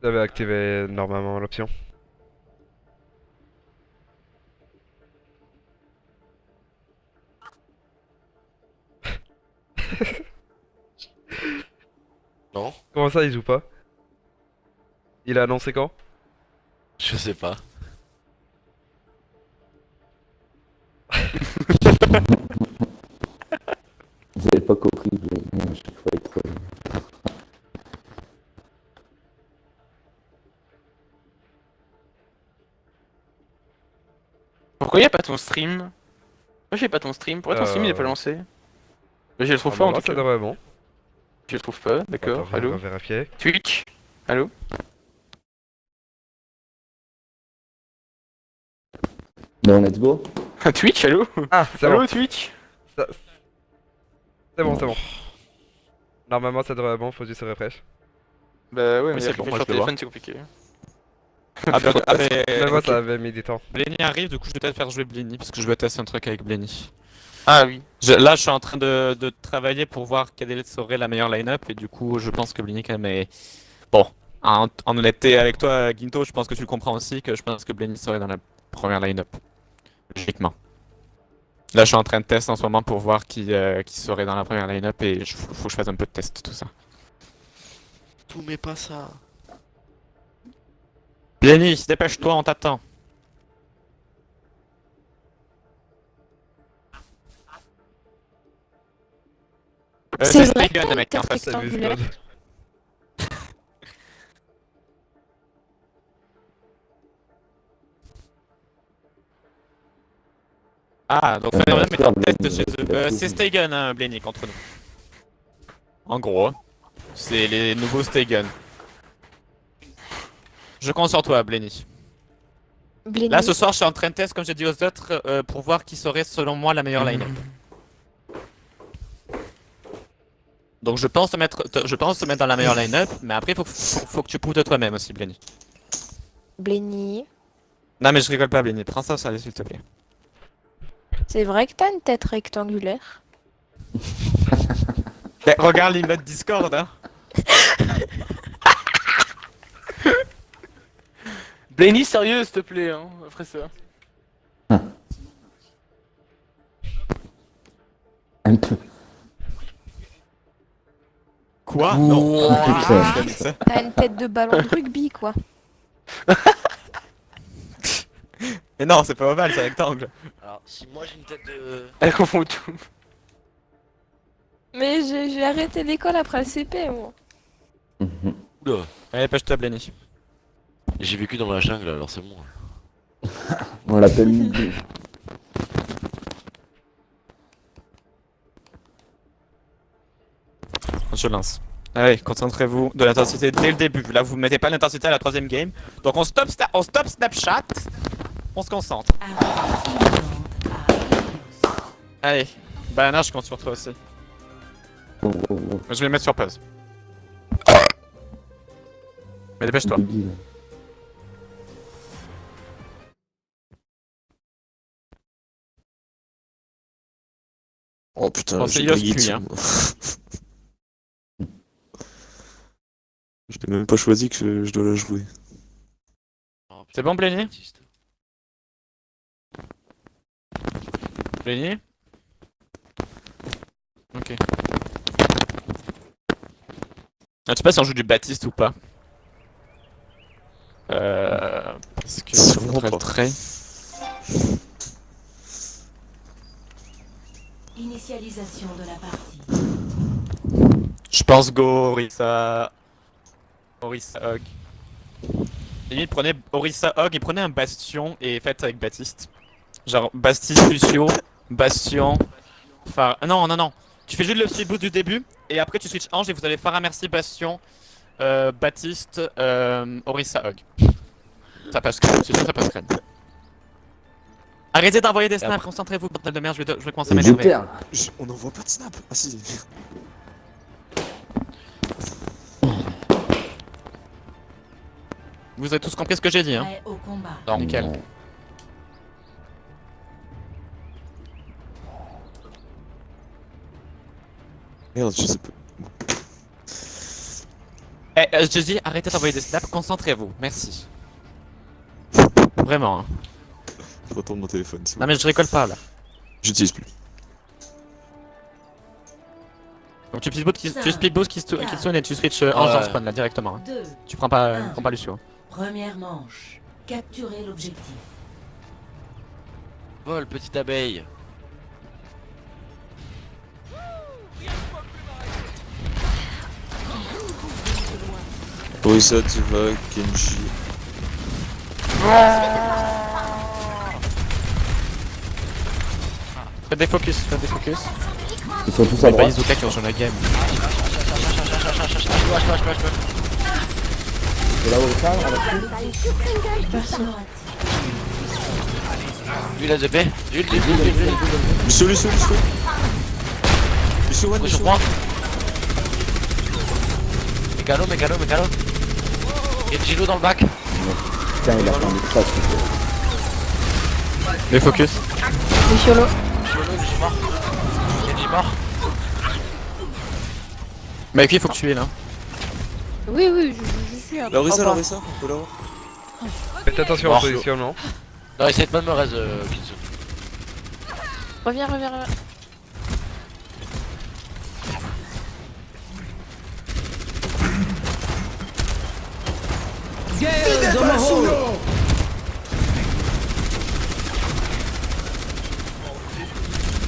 J'avais activé normalement l'option. Non? Comment ça, il joue pas? Il a annoncé quand? Je sais pas. Vous avez pas compris, mais à chaque fois, il troll. Pourquoi y'a pas ton stream? Pourquoi j'ai pas ton stream? Pourquoi ton stream il est pas lancé? Je le trouve pas en Normalement, tout ça cas. devrait bon. Je le trouve pas, Attends, d'accord. on Allô? va vérifier. Twitch? Allô? Bon, let's go. Twitch, allô? Ah, c'est Allô bon. Twitch? Ça- C'est bon, c'est bon. Normalement, ça devrait être bon, faut juste se refresh. Bah ouais, mais c'est la bon, sur moi, je le téléphone c'est compliqué. Mais moi, ok. ça avait mis du temps. Blenny arrive, du coup je vais peut-être faire jouer Blenny parce que je veux tester un truc avec Blenny. Ah oui. Là je suis en train de travailler pour voir quelle serait la meilleure line-up et du coup je pense que Blenny quand même est... Bon, en honnêteté avec toi Ginto, je pense que tu le comprends aussi que je pense que Blenny serait dans la première line-up. Logiquement. Là je suis en train de tester en ce moment pour voir qui serait dans la première line-up et faut que je fasse un peu de test tout ça. Tout mais pas ça. Blenny, dépêche-toi, on t'attend. C'est C'est vrai Stegen, que mec, en fait. Salut, rectangulaire. Scott. Ah, donc Ouais, Fenrir est en Blenny, test chez eux. il a tout C'est vu. Stegen, hein, Blenny, contre nous. En gros, c'est les nouveaux Stegen. Je compte sur toi, Blenny. Blenny. Là, ce soir, je suis en train de test, comme j'ai dit aux autres, pour voir qui serait, selon moi, la meilleure line-up. Donc, je pense te mettre dans la meilleure line-up, mais après, faut que tu prouves de toi-même aussi, Blenny. Blenny. Non, mais je rigole pas, Blenny. Prends ça au sérieux, s'il te plaît. C'est vrai que t'as une tête rectangulaire. Regarde l'email Discord, hein. Blenny, sérieux, s'il te plaît, hein, après ça. Un peu. Quoi? Ouh, Non. putain. J'ai dit ça. T'as une tête de ballon de rugby, quoi. Mais non, c'est pas ovale, c'est rectangle. Alors, si moi j'ai une tête de. Elle confond tout. Mais j'ai arrêté l'école après le CP, moi. Mhm. Oula. Allez, pêche-toi, Blenny. J'ai vécu dans la jungle alors c'est bon. On l'appelle Midi. Je lance. Allez, concentrez-vous de l'intensité dès le début. Là, vous mettez pas l'intensité à la troisième game. Donc on stop Snapchat. On se concentre. Allez. Banana, je compte sur toi aussi. Oh, oh, oh. Je vais le mettre sur pause. Mais dépêche-toi. Débile. Oh putain, Bon, c'est j'ai Yost, pas lui, hein. Je l'ai même pas choisi que je dois la jouer. Oh, putain, C'est bon, Blenny? artiste. Blenny? Ok. Ah, tu sais pas si on joue du Baptiste ou pas? Parce que C'est ça vraiment faudrait le pas. trait. Initialisation de la partie. Je pense go Orisa. Orisa Hog. Limite prenez Orisa Hog et prenez un Bastion et faites avec Baptiste. Genre Baptiste Lucio, Bastion, Phare. Non, non, non. Tu fais juste le speed boost du début et après tu switch Ange et vous allez Phare Merci Bastion, Baptiste, Orisa Hog. Ça passe crème, c'est sûr ça passe crème. Arrêtez d'envoyer des snaps, concentrez-vous, bordel de merde, je vais commencer à C'est du m'énerver. terre. On n'envoie pas de snap. Ah si. Vous avez tous compris ce que j'ai dit, hein? Prêt au combat. Non, nickel. Non. Merde, je sais pas. je te dis, arrêtez d'envoyer des snaps, concentrez-vous, merci. Vraiment. Hein. Je retourne mon téléphone. s'il vous Non mais je rigole pas là. plaît. J'utilise plus. Donc tu speedboost Kitsune et tu switch Ange dans spawn là directement. Hein. 2. Tu prends pas Lucio. Première manche. Capturer l'objectif. Vol, petite abeille. Orisa, Diva, Genji. Faites des focus. Ils sont tous à C'est pas droite. Izuka qui rejoint la game. Et là, Orisa, à la suite. Lui la ZP. Lucio. Lucio, one, Sur Lucio. moi. Mécano. Genji dans le bac. Putain, il a fait un extra. Les focus. Luciolo. Genji mort. Genji mort. Bah qui faut que tu es là. Oui, je suis un La Orisa, trois on peut l'avoir. Faites attention Bon. au positionnement. Non, essaye de pas de me raise, Kitsune. Reviens.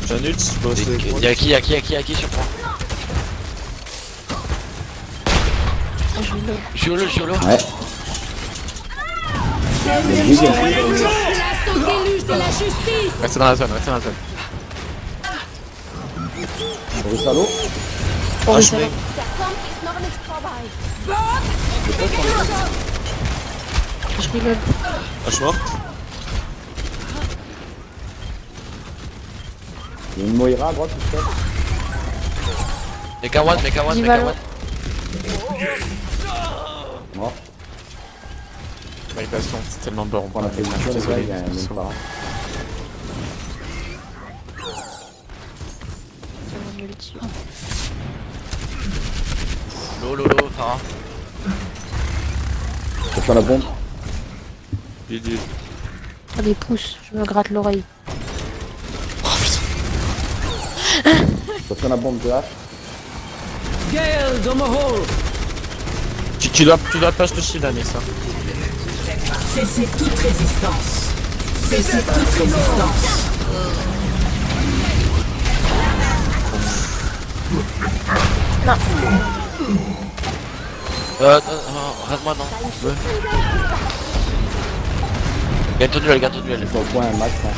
J'ai un ult, je peux rester avec moi. Y'a qui sur moi? Je vais le... Chiolo. Ouais. Restez dans la zone. Orisa, l'eau. Oh, je mets. Je reload. Ah, je suis mort. Il y a une Moira à droite, tout ça. Mecha one. Mort. Validation, c'est tellement bon. On prend la position, les gars, il y a un même pas. C'est mon ulti. Lolo, Farah. Attention à la bombe. Il Oh, des pouces, je me gratte l'oreille. Attention à la bombe de H. Tu dois push le shield, Anis. Hein. Cessez toute résistance. Cessez toute résistance. Rase-moi, non. Gagne ton duel. Ils sont au point un max. Hein.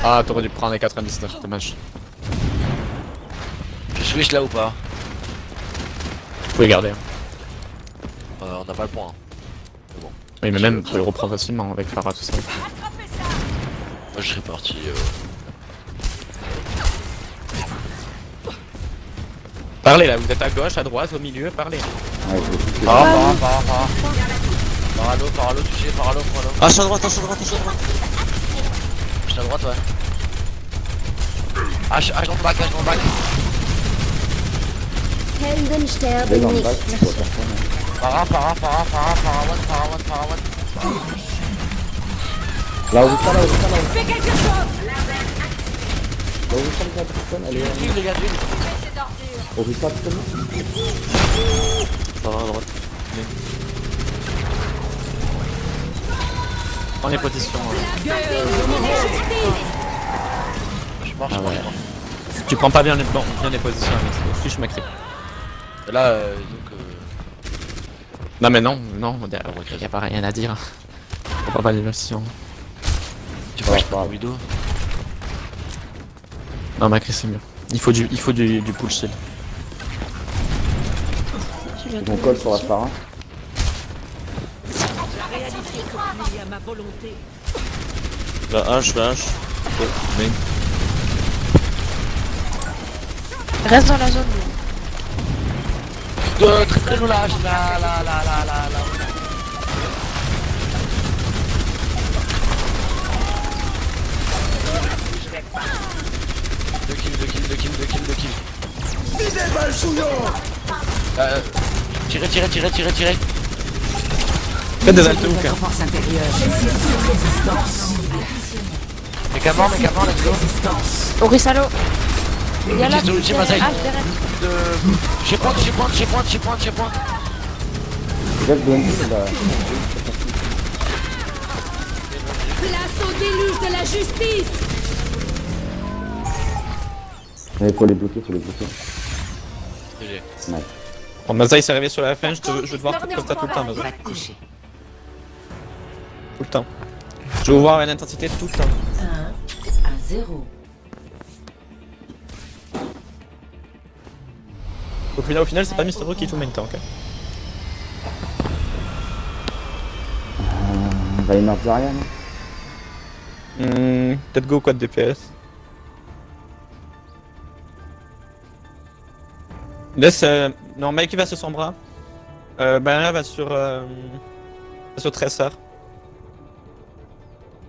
Ah, t'aurais dû prendre les 99, dommage. Je switch là ou pas? Vous pouvez garder. Hein. On n'a pas le point. Hein. Oui, mais même, vous pouvez le reprendre facilement avec Farah, tout ça. Moi je serais parti. Parlez là, vous êtes à gauche, à droite, au milieu, parlez. Ouais, je vais shooter. Faralo, touché, Faralo. Ah, je suis à droite. Je suis à droite, ouais. H dans le bac. Il est dans le bac, je vois personne. Farah, one. Là, Orisa. Fais quelque chose. Là, Orisa, les gars, personne, elle est... Les gars, Orisa, personne. Farah à droite. Prenez position. je marche. Tu prends pas bien les positions, Anis. Switch ma creep. Et là, Non, mais non, y a pas rien à dire. On prend pas les positions. tu vois, je prends Widow. Non, Macri c'est mieux. Il faut du pull shield. Ils ont call sur la Farah. La H. Main. Reste dans la zone. Très loulage, là. Deux kills. tirez. Faites des altos ou qu'un. Force intérieure. Cessez toute résistance. Mécamment, let's go. Résistance. Orisa low. Il y a là. J'ai ulti, ma taille. Derrière. J'ai point. Déjà, je donne là. Place au déluge de la justice. Il faut les bloquer, GG. Nice. Bon, Mazai s'est arrivé sur la fin, je veux te voir comme ça tout le temps, Mazai. Va te coucher. Tout le temps. Je veux voir une intensité tout le temps. 1-0. Au final, c'est pas Mysterio qui joue main tank. Reinhardt Zarya, non? Peut-être go quoi de DPS. Laisse. Non, Mike va sur Sombra. Banana va sur Tressor.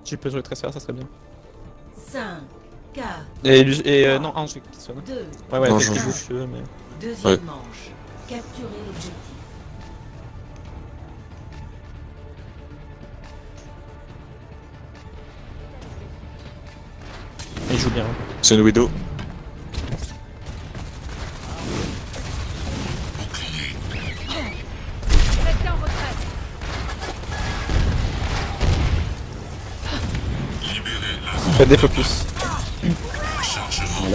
Si je peux jouer Tressor, ça serait bien. 5, 4, Et non, Ange qui sonne. 2. Ouais, Non, peut-être je- qu'il joue si tu veux, mais. Deuxième Ouais. manche. Capturez l'objectif. Il joue bien. C'est une Widow. Faites des focus.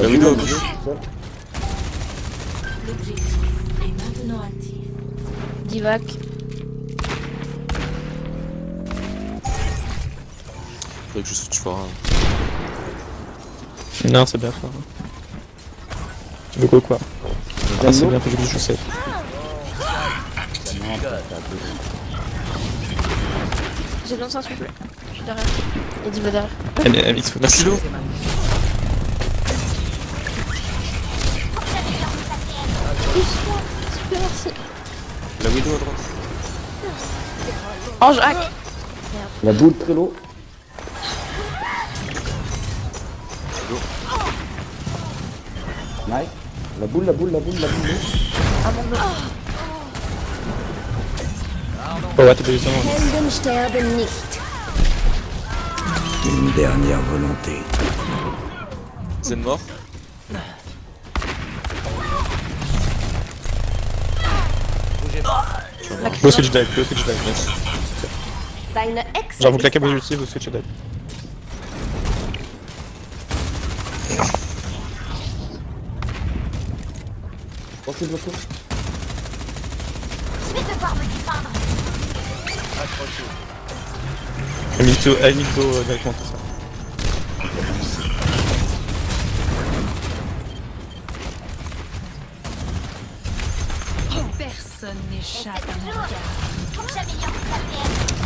La Widow. L'objectif est maintenant actif. Divac. Faudrait que je switch fort. Non, c'est bien fort. Tu veux quoi quoi? Ah, c'est bien, faut que je sais. J'ai besoin s'il vous plaît. Je suis derrière. Et Diva derrière. MX, merci l'eau. Super, merci. La Widow à droite. Ange hack. La boule très low. Nice. La boule. Oh ouais, t'es désolé. Helden sterben nicht. Une dernière volonté. Zen mort. Go switch dive, Deine Ex. Genre vous claquez vos ultis, vous switchez dive. Pensez bloqué. I need to go directement tout ça. Personne n'échappe à mon regard.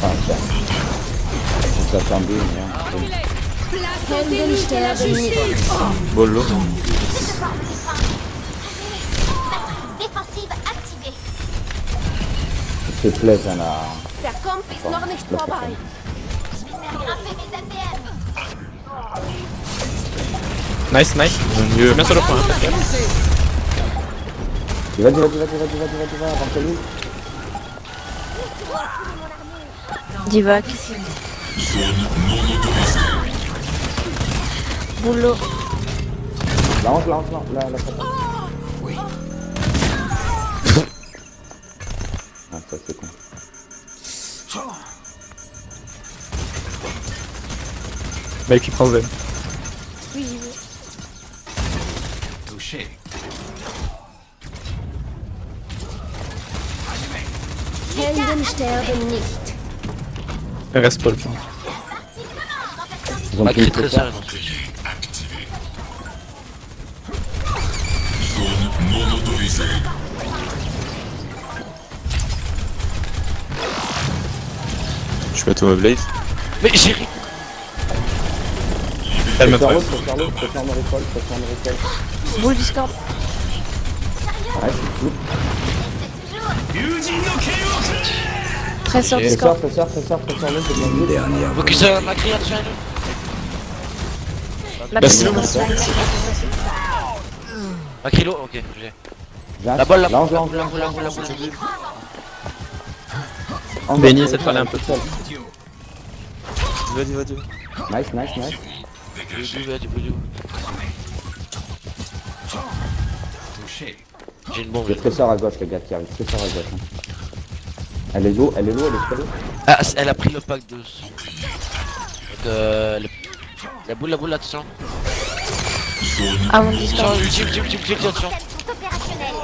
Ah, ça. On s'attendait, mais hein. Place au déluge de la justice. Bollo. Défensive activée. S'il te plaît, ça là. Der Kampf ist noch nicht vorbei. Je vais faire grimper mes APM. Nice. Mieux. Bien sur le point, hein, faites gaffe. Vas-y, avant que lui. Divac. Boulot. Lance, la frappe. Oui. Ah, ça c'est con. Mec qui prend Zen. Oui, j'y vais. Touché. Helden sterben nicht. Reste pas le point. Ils ont Mac pris c'est le très préfet. sérieux dans ce switch. Je mets Thomas Blade. Mais j'ai ri. Elle me Faire trace. l'autre, faire le recall. Boule Discord. Ouais, c'est fou. Très sur Fais Discord. l'autre, c'est bien vu. Dernière Focus Macri, attention à nous. La Bah, petite sinon, merci. Macrilo, ok, j'ai. Viens, La balle, la lance. boule. Benny essaie de parler un peu. Vas-y, vas-y. Nice, nice, nice. J'ai une bombe. Le trésor à gauche, les gars, qui arrive. Trésor à gauche. Hein. Elle est low, elle est très low. Ah, elle a pris le pack de... La boule, attention. Ah, mon Discord. Attention, ultime, attention. Sont opérationnels.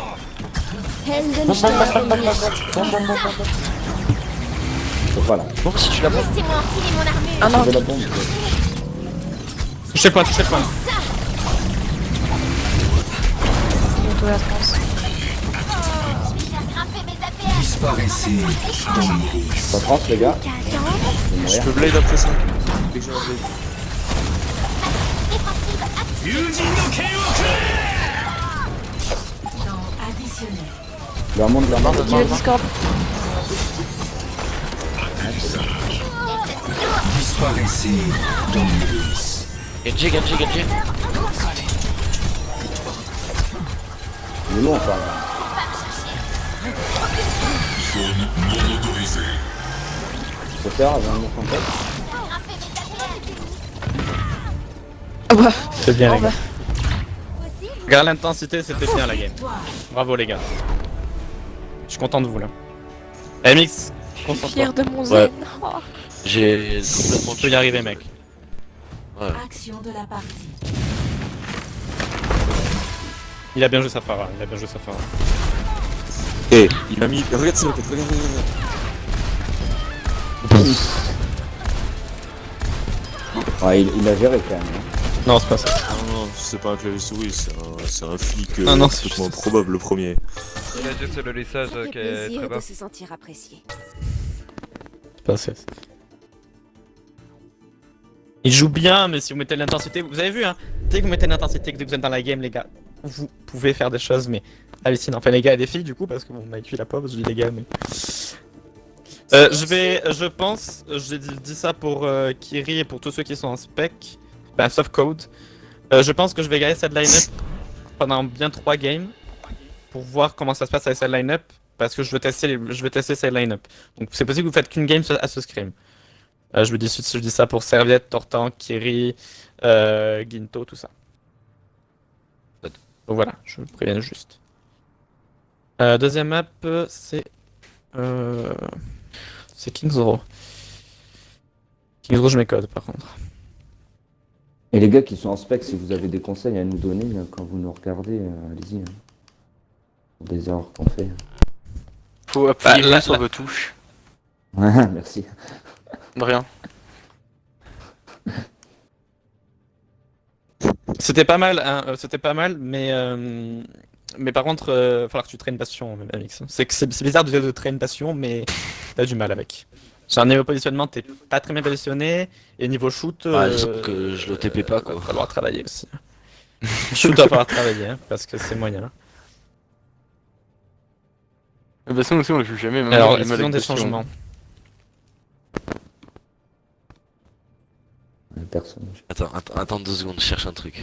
C'est pas là. Bon, si tu la prends. Laissez-moi enfiler mon armure. Ah non, C'est la bombe. Touchez le point, touchez le point. bientôt la France. Je vais faire grimper mes APM. Ça France, les gars. Je vais Je mourir. peux blade après ça. Dès que j'ai un blade. Leur monde, leur monde. Dis le Discord. Genji. Il est long, encore. Là. Faut faire avant de monter en tête. Ah bah, C'est bien, oh les gars. bah. Regarde l'intensité, c'était bien la game. Bravo, les gars. Je suis content de vous là. MX, Je suis concentre-toi. fier de mon zen. Oh. J'ai complètement On peut y arriver, mec. Action de la partie. Il a bien joué sa Pharah, Eh, il a mis. Regarde ça, regarde. Ouais, il a géré quand même. Hein. Non, c'est pas ça. Non, c'est pas un clavier souris, c'est un flic Non, complètement improbable le premier. Il a juste le lissage Ça fait qui est très plaisir bas. de se sentir apprécié. C'est pas ça. Il joue bien, mais si vous mettez de l'intensité, vous avez vu, hein, dès que vous mettez de l'intensité, que vous êtes dans la game, les gars, vous pouvez faire des choses, mais hallucinant. Enfin, les gars et les filles, du coup, parce que bon, on m'a cuit la pauvre, je dis les gars, mais. Je pense, j'ai dit ça pour Kiri et pour tous ceux qui sont en spec, bah, sauf Code. Je pense que je vais gagner cette line-up pendant bien 3 games pour voir comment ça se passe avec cette line-up, parce que je veux tester cette line-up. Donc c'est possible que vous faites qu'une game à ce scrim. Je dis ça pour Serviette, Tortan, Kiri, Ginto, tout ça. Donc voilà, je préviens juste. Deuxième map, c'est Kings Row. Kings Row, je mets code par contre. Et les gars qui sont en spec, si vous avez des conseils à nous donner quand vous nous regardez, allez-y. Hein. Pour des erreurs qu'on fait. Faut appuyer sur vos touches. Ouais, merci. De rien. C'était pas mal, hein, mais par contre, il va falloir que tu traînes passion, Amix. C'est bizarre de traîner passion, mais t'as du mal avec. Sur un niveau positionnement, t'es pas très bien positionné, et niveau shoot, disons que je le TP pas, quoi. Il va falloir travailler aussi. Shoot, va falloir travailler, hein, parce que c'est moyen. De toute façon, aussi, on le joue jamais. Même Alors, dans les est-ce qu'ils ont modes des d'action. changements? Personne. Attends 2 secondes, je cherche un truc.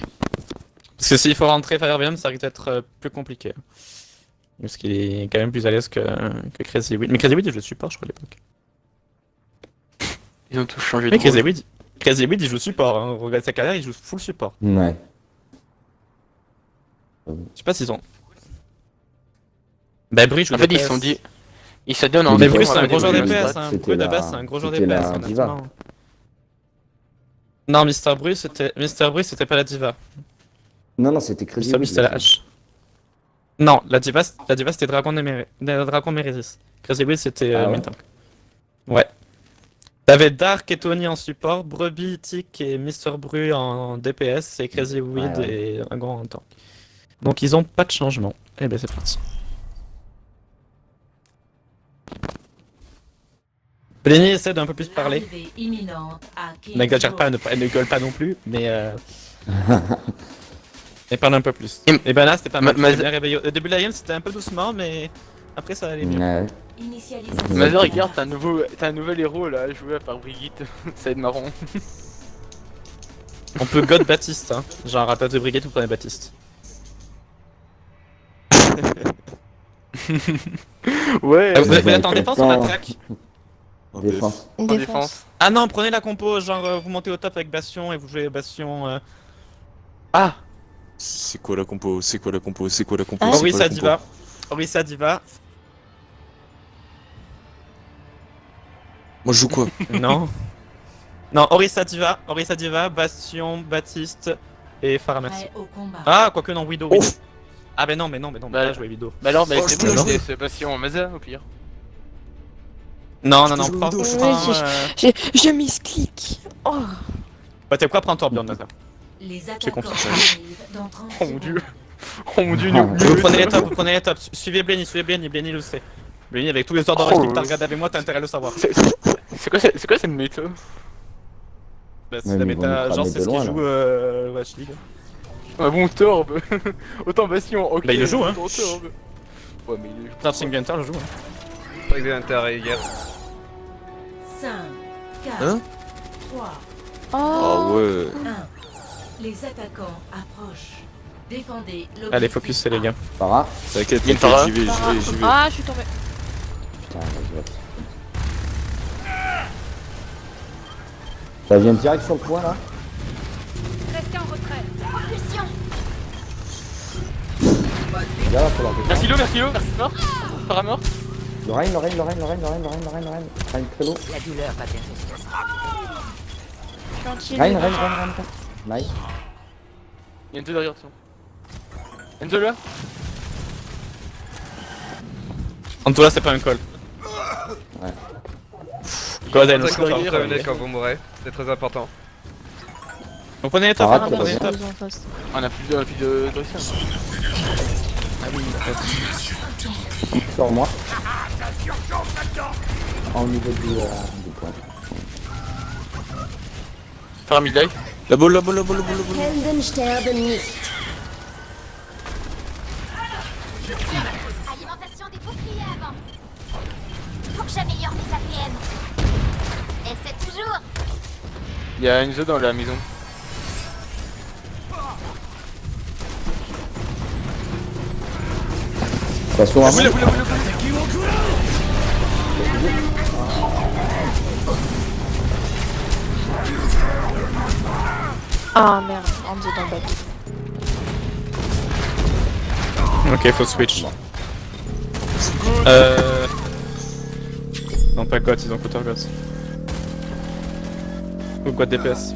Parce que s'il faut rentrer Fire Emblem, ça risque d'être plus compliqué. Parce qu'il est quand même plus à l'aise que Crazy Weed. Mais Crazy Weed, il joue support, je crois, à l'époque. Ils ont tous changé de Mais rôle. Crazy Weed, il joue support. Hein. Regarde sa carrière, il joue full support. Ouais. Je sais pas s'ils ont. Bah, Brie joue En fait, ils DPS. se sont dit. Ils se donnent en Mais Mais Brie, c'est un va gros joueur des DPS. droites. Hein. C'était Brie de la- base, c'est un gros joueur c'était DPS. la diva. honnêtement. Non, Mr. Brie, c'était pas la diva. Non, c'était Crazy Mr. Brie, Weed, c'était la là. H. Non, la diva c'était Dragon Mérésis. Crazy Weed, c'était Ah ouais. Mintank. Ouais. T'avais Dark et Tony en support, Brebis, Tick et Mr. Bru en DPS, et Crazy Weed Ouais. et Dragon en tank. Donc ils ont pas de changement. Et ben c'est parti. Lenny essaie d'un peu plus parler. Arrivée imminente à Kings N'exagère Row. pas, ne gueule pas non plus, mais et parle un peu plus. Et- Et ben là c'était pas mal, Ma- tu t'es bien réveillé. Au début de la game c'était un peu doucement, mais après ça allait mieux. Ouais. Initialisation. Mazer, regarde, t'as un nouvel héros là, joué par Brigitte. Ça va être marrant. On peut God Baptiste, hein. Genre à place de Brigade, vous prenez Baptiste. Ouais. Mais attends, Ouais, défense, on attends. attaque. En BF. Défense. En Défense. défense. Ah non, prenez la compo, genre vous montez au top avec Bastion et vous jouez Bastion. Ah C'est quoi la compo? C'est quoi la compo? C'est quoi la compo? Ah. C'est quoi Orisa la compo? Diva. Orisa Diva. Moi je joue quoi? Non. Non, Orisa Diva, Bastion, Baptiste et Faramas. Ah, quoique non, Widow. Oh. Ah, mais non, mais Bah, pas jouer Widow. Bah alors, Oh, c'est je peux bon, la jouer. c'est Bastion Maza au pire. Non, Je non, peux non, jouer prends. Widow, je prends, Je misclick. Oh. Bah, t'es quoi, prends Torbjorn, Nata. Les J'ai attaquants confiance. arrivent dans 30 Oh mon dieu. secondes. Oh mon dieu, Ah, Vous prenez les tops, suivez Blenny, Blenny le sait. Blenny, avec tous les ordres Oh. que t'as regardé avec moi, t'as intérêt à le savoir. C'est quoi cette méta? Bah, c'est Ouais, la mais ils vont méta, nous genre cramer c'est de ce qui loin, joue Watch League. Un bon Torb. Autant Bastion, ok. Bah, il le joue, hein. autant Torb. Ouais, mais il est. Starting Hunter le joue. Hein. Avec des intérêts hier. 5, 4, Hein? 3, Oh. Ah ouais. 1. Les attaquants approchent. Défendez l'objectif. Allez, focus, c'est les gars. Farah. T'inquiète, Il y a une t'inquiète, Farah. j'y vais, j'y vais. Ah, je suis tombée. Putain, vas-y, vas-y. Ça vient direct sur le point là. Restez en retrait. Propulsion. Là, là, faut leur défendre. Merci Lo, merci mort. Para mort. Lorraine, Crélo. Gentil. Reine. Nice. Il y a Enzo derrière, tiens. Enzo là. Antola, c'est pas un call. Ouais. God, elle C'est nous quand vous prévenez quand vous mourrez. C'est très important. Donc prenez les tops, Farah, hein, t'es prenez les pas tops. On a plus de Drexel. Sur moi. Au niveau du point. Faire un mid-life. La balle. Helden sterben nicht. Alimentation des boucliers avant. Faut que j'améliore mes APM. Et c'est toujours. Il y a Enzo dans la maison. Attention à moi. Ah merde, Hanzo dans le bac. Ok, faut switch. Non, pas God, ils ont counter God. Ou God DPS.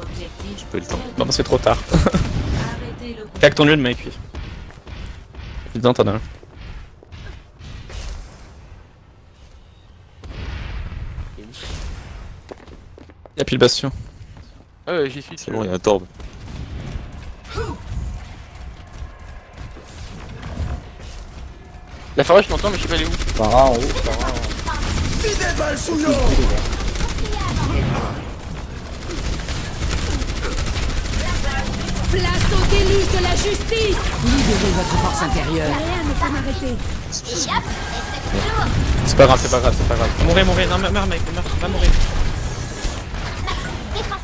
Objectif. Pas le temps. Non, c'est trop tard. Arrêtez le Cac ton lieu de mec, puis. Évidemment, t'en as un. Y'a plus le bastion. Ouais, j'y suis. C'est bon, il y a un torb. La Farah, je m'entends, mais je sais pas elle est où. Farah en haut. Place au déluge de la justice. libérer votre force intérieure. Rien ne peut m'arrêter. C'est pas grave. Mourir, non, meurs mec, va mourir.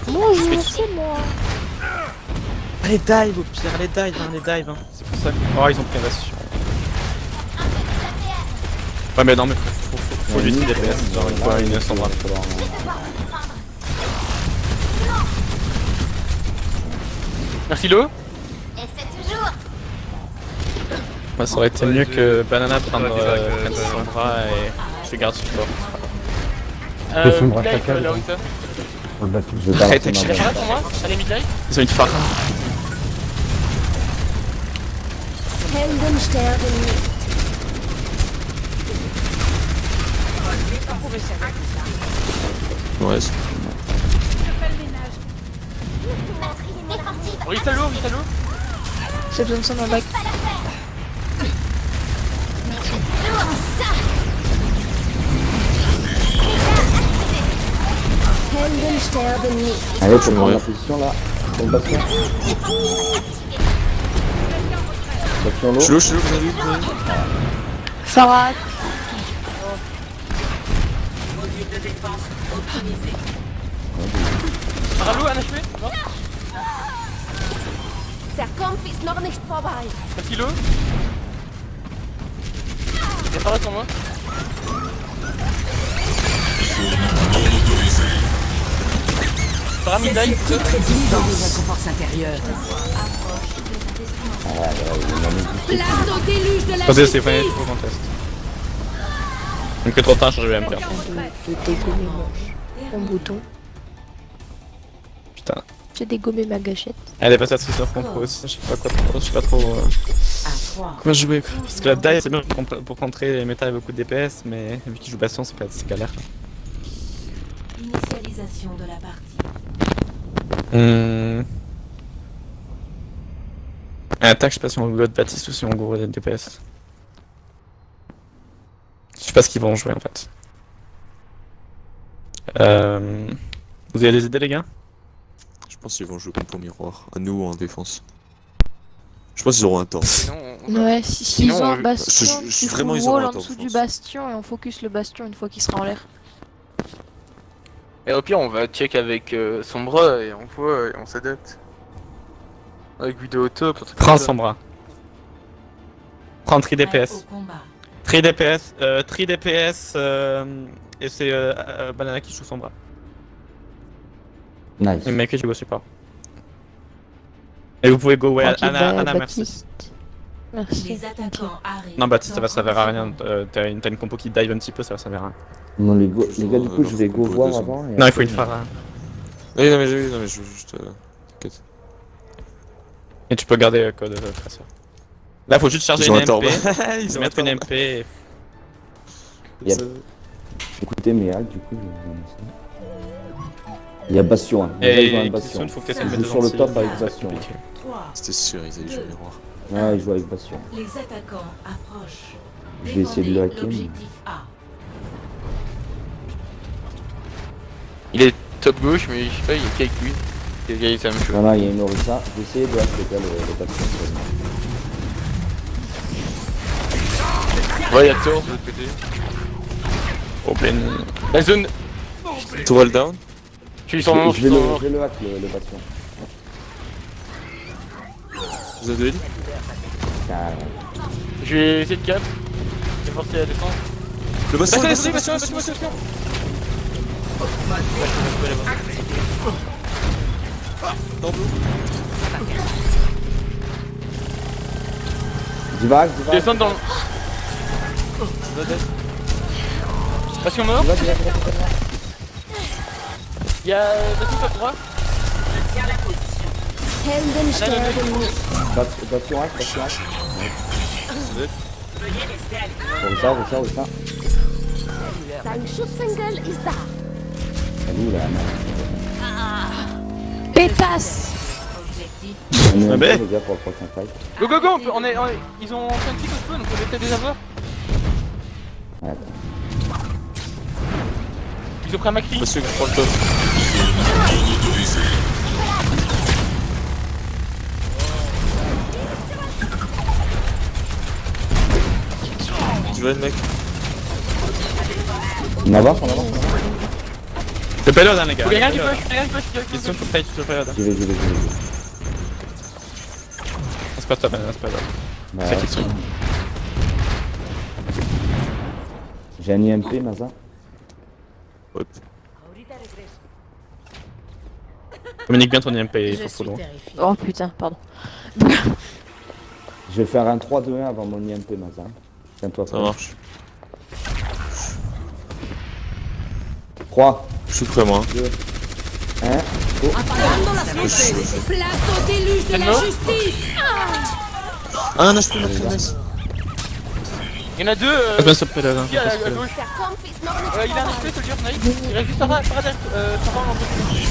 Bonjour, c'est moi. Allez dive au pire, allez dive, hein. C'est pour ça que... Oh, ils ont pris un bastion. Ouais mais non mais faut lui tirer DPS, genre une fois une Sandra. Merci Lo. Et c'est toujours. Moi ça aurait été mieux que Banana prendre Ouais, Sandra et je garde support. Mid-life, là où ça. Je vais Arrête, balancer ma Axel. balle. Farah pour moi. Allez, mid-life. Ils ont une Farah. Helden sterben nicht. Ouais, Ritalo. J'ai besoin de ça dans le bac. Helden sterben nicht. Allez, pour prendre la position là. Sur le bastion. Bastion je suis l'eau. là, vous avez vu. Farah. Farah Lo, un HP. Mort. Der Kampf ist noch nicht vorbei. Merci Lo. Y'a Farah sur moi. Par un mid-dive, Tout réduit dans vos inconforts intérieurs. Ah, ouais, il y en a même plus. Place au déluge de la Attendez, c'est pas justice. trop contest. Donc que trop de temps à changer MP. De dégommer mon bouton. Putain. J'ai dégommé ma gâchette. Elle est passée à Street of Control aussi, je sais pas quoi, je sais pas trop comment jouer. Parce que la die c'est bien pour contrer les méta avec beaucoup de DPS, mais vu qu'il joue Bastion c'est galère. Initialisation de la partie. Attaque, je sais pas si on go de Baptiste ou si on go de DPS. Je sais pas ce qu'ils vont jouer en fait. Vous avez des idées les gars? Je pense qu'ils vont jouer compo miroir, à nous en défense. Je pense qu'ils auront un tort. sinon Ouais, s'ils Sinon, ont un je- bastion, je- tu fous vraiment, ils wall auront en un tort, dessous je du pense. bastion et on focus le bastion une fois qu'il sera en l'air. Et au pire, on va check avec Sombra et on voit et on s'adapte. Avec vidéo top, un truc Prends comme ça. son bras. Prends 3 DPS. 3 DPS, et c'est Banana qui joue son bras. Nice. Et le mec qui joue au support. Et vous pouvez go ouais, Ok, Anna, merci. Baptiste. Merci. Les attaquants arrivent. Non Baptiste ça va servir à rien, t'as une compo qui dive un petit peu, ça va servir à rien. Non, les gars, du coup, je vais go compo voir deux avant. et Non il après, faut une phare. Oui, non, mais je veux juste. T'inquiète. Et tu peux garder code traceur. Là faut juste charger Ils ont une un tort. MP, Ils ont un mettre une tort. MP et... Yep. Écoutez mes hacks, du coup, je vais vous annoncer. Il y a Bastion, hein. Les gars, ils ont un Et Bastion. Kitsune, faut que t'essaies de Je mettre joue sur le des top anti- avec ça va être Bastion. compliqué. 3. C'était sûr, ils allaient jouer miroir. Ouais, il joue avec Bastion. Les attaquants approchent. Je vais essayer de le hacker. L'objectif A. Il est top gauche, mais je sais pas, il est avec lui. Il est la même chose. Voilà, il y a une Orisa. Je vais essayer de hacker les gars, le Bastion. Ouais, il y a Thor de l'autre côté. Open. La zone. Tourelle down. Je suis sur mon Je vais le hack, le Bastion. Vous avez de heal? Carrément. Je vais essayer de cap. Je vais forcer la défense. Le bastion, le Bastion, bastion, bastion, bastion, bastion. Divac. Descends dans le. Passion mort. Il y a Bastion top droit. Bastion hack. Orisa. Dein Schutzengel ist da. Elle est où là, Pétasse! On est un peu, mais- les gars, pour le prochain fight. Go, ils ont 5 kills au spawn, donc on va peut-être les avoir. Ouais, attends. Ils ont pris un Macri. Bastion qui prend le top. Tu vas, mec? On avance. Le payload hein les gars. Faut quelqu'un qui le push, payload. quelqu'un qui push, quelqu'un qui Kitsune, push. faut que t'ailles sur le payload. J'y vais. C'est pas top, c'est pas top. Bah, C'est Kitsune. j'ai un IMP, Maza. Ouais. Communique bien ton IMP, il Je faut suis trop loin. terrifié. Oh putain, pardon. Je vais faire un 3-2-1 avant mon IMP, Maza. Tiens-toi Ça marche. 3, Je suis prêt, moi. 2, 1. Apparemment la française. Place au déluge de la mort justice. Ah, un HP, notre finesse. Il y en a deux. Passe bien sur le payload. Ici à Passe sur le gauche. payload. Der Kampf ist noch nicht Il a un vorbei. HP, Soldier Knight. Il reste juste par derrière. Par en l'entreprise.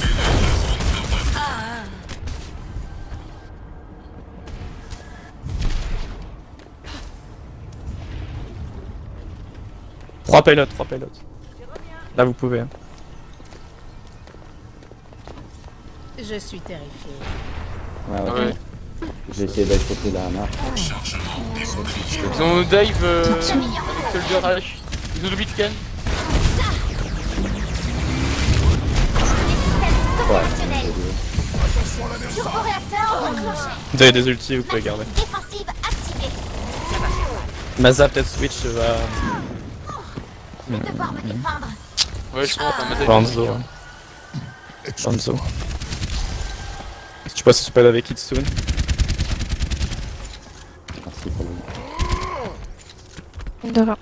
Trois payloads. Là vous pouvez. Je suis terrifié. Ouais. Ouais. J'ai essayé d'aller choper la Hana. Ils ont dive avec Soldier H. Ils ont le beatscan. Opérationnel. Turbo-réacteur enclenché. Vous avez des ultis, vous pouvez garder. Défensive activée. Maza peut-être switch va... Je vais devoir me défendre. Ouais, je crois qu'on Banzo. Banzo. Tu passes ce spell avec Kitsune. Merci pour le... De rien.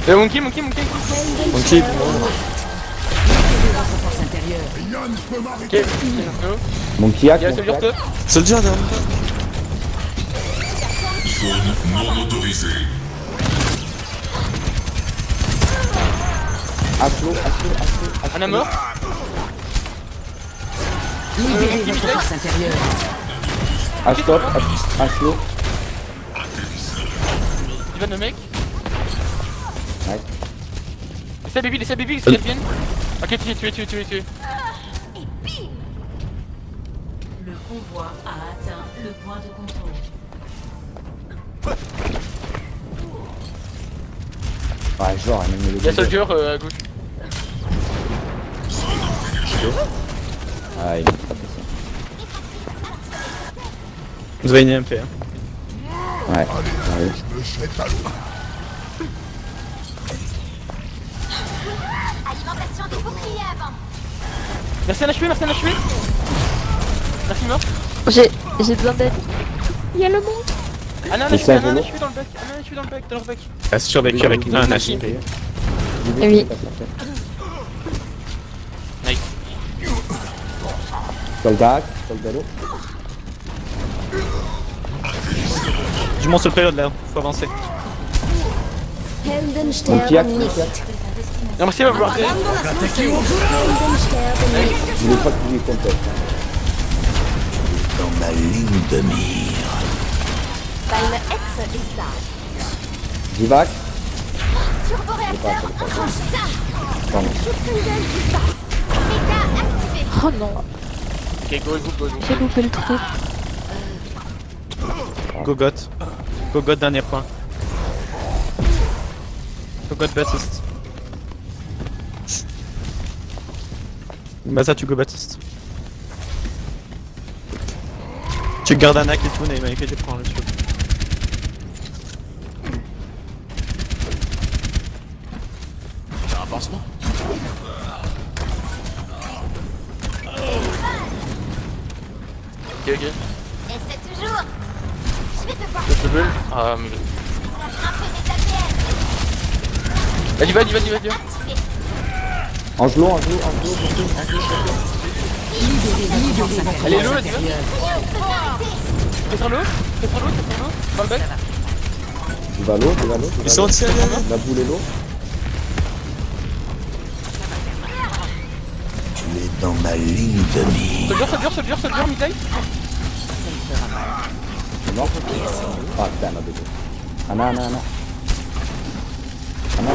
Monkey. Monkey, Ok, no. Mon Kiak, Y'a mon Soldier Kiak. Top. Soldier derrière. Aslo. Ana mort. Ashtop, Aslo. Ivan le mec. Ouais. Laissez la baby, ils viennent. Ok, tué. Le convoi a atteint le point de contrôle. Ouais, genre, elle même le Y'a Soldier à gauche. Ah, il m'a frappé ça. Vous avez une MP. Hein. Ouais. Alimentation des boucliers avant. Merci à l'achever. Merci mort. J'ai besoin d'aide. Il y a le monde. Ana C'est ça, l'achever vélo. dans le bec, dans leur bec. Assure vécu avec un HP. Oui. Nice. Soldat l'eau. Je monte sur le période là, faut avancer. Mon Kiak, Heldensterben mon Kiak. nicht. Non, merci à vous voir. Heldensterben nicht. Je voulais pas que tu lui contestes. Deine Echse ist da. Divac. Turboréacteur. Pardon. Méga activé. Oh non, Ok, go. j'ai loupé le truc. Gogot dernier point. Gogot Baptiste. Bah ça tu go Baptiste. Tu gardes un hack et tout, mais tu prends le truc. Un pansement. Ok. Et c'est toujours. Je vais te voir Je peux. Ah, mais. un peu des APN. Vas-y. Activé. Angelo. Allez, l'eau, vas-y. Fais sur l'eau. Dans le bec. Tu vas l'eau. Ils sont entiers derrière. La boule et l'eau. Soldier, mid-life. C'est mort. Ah putain, ma bébé. Anna. Anna,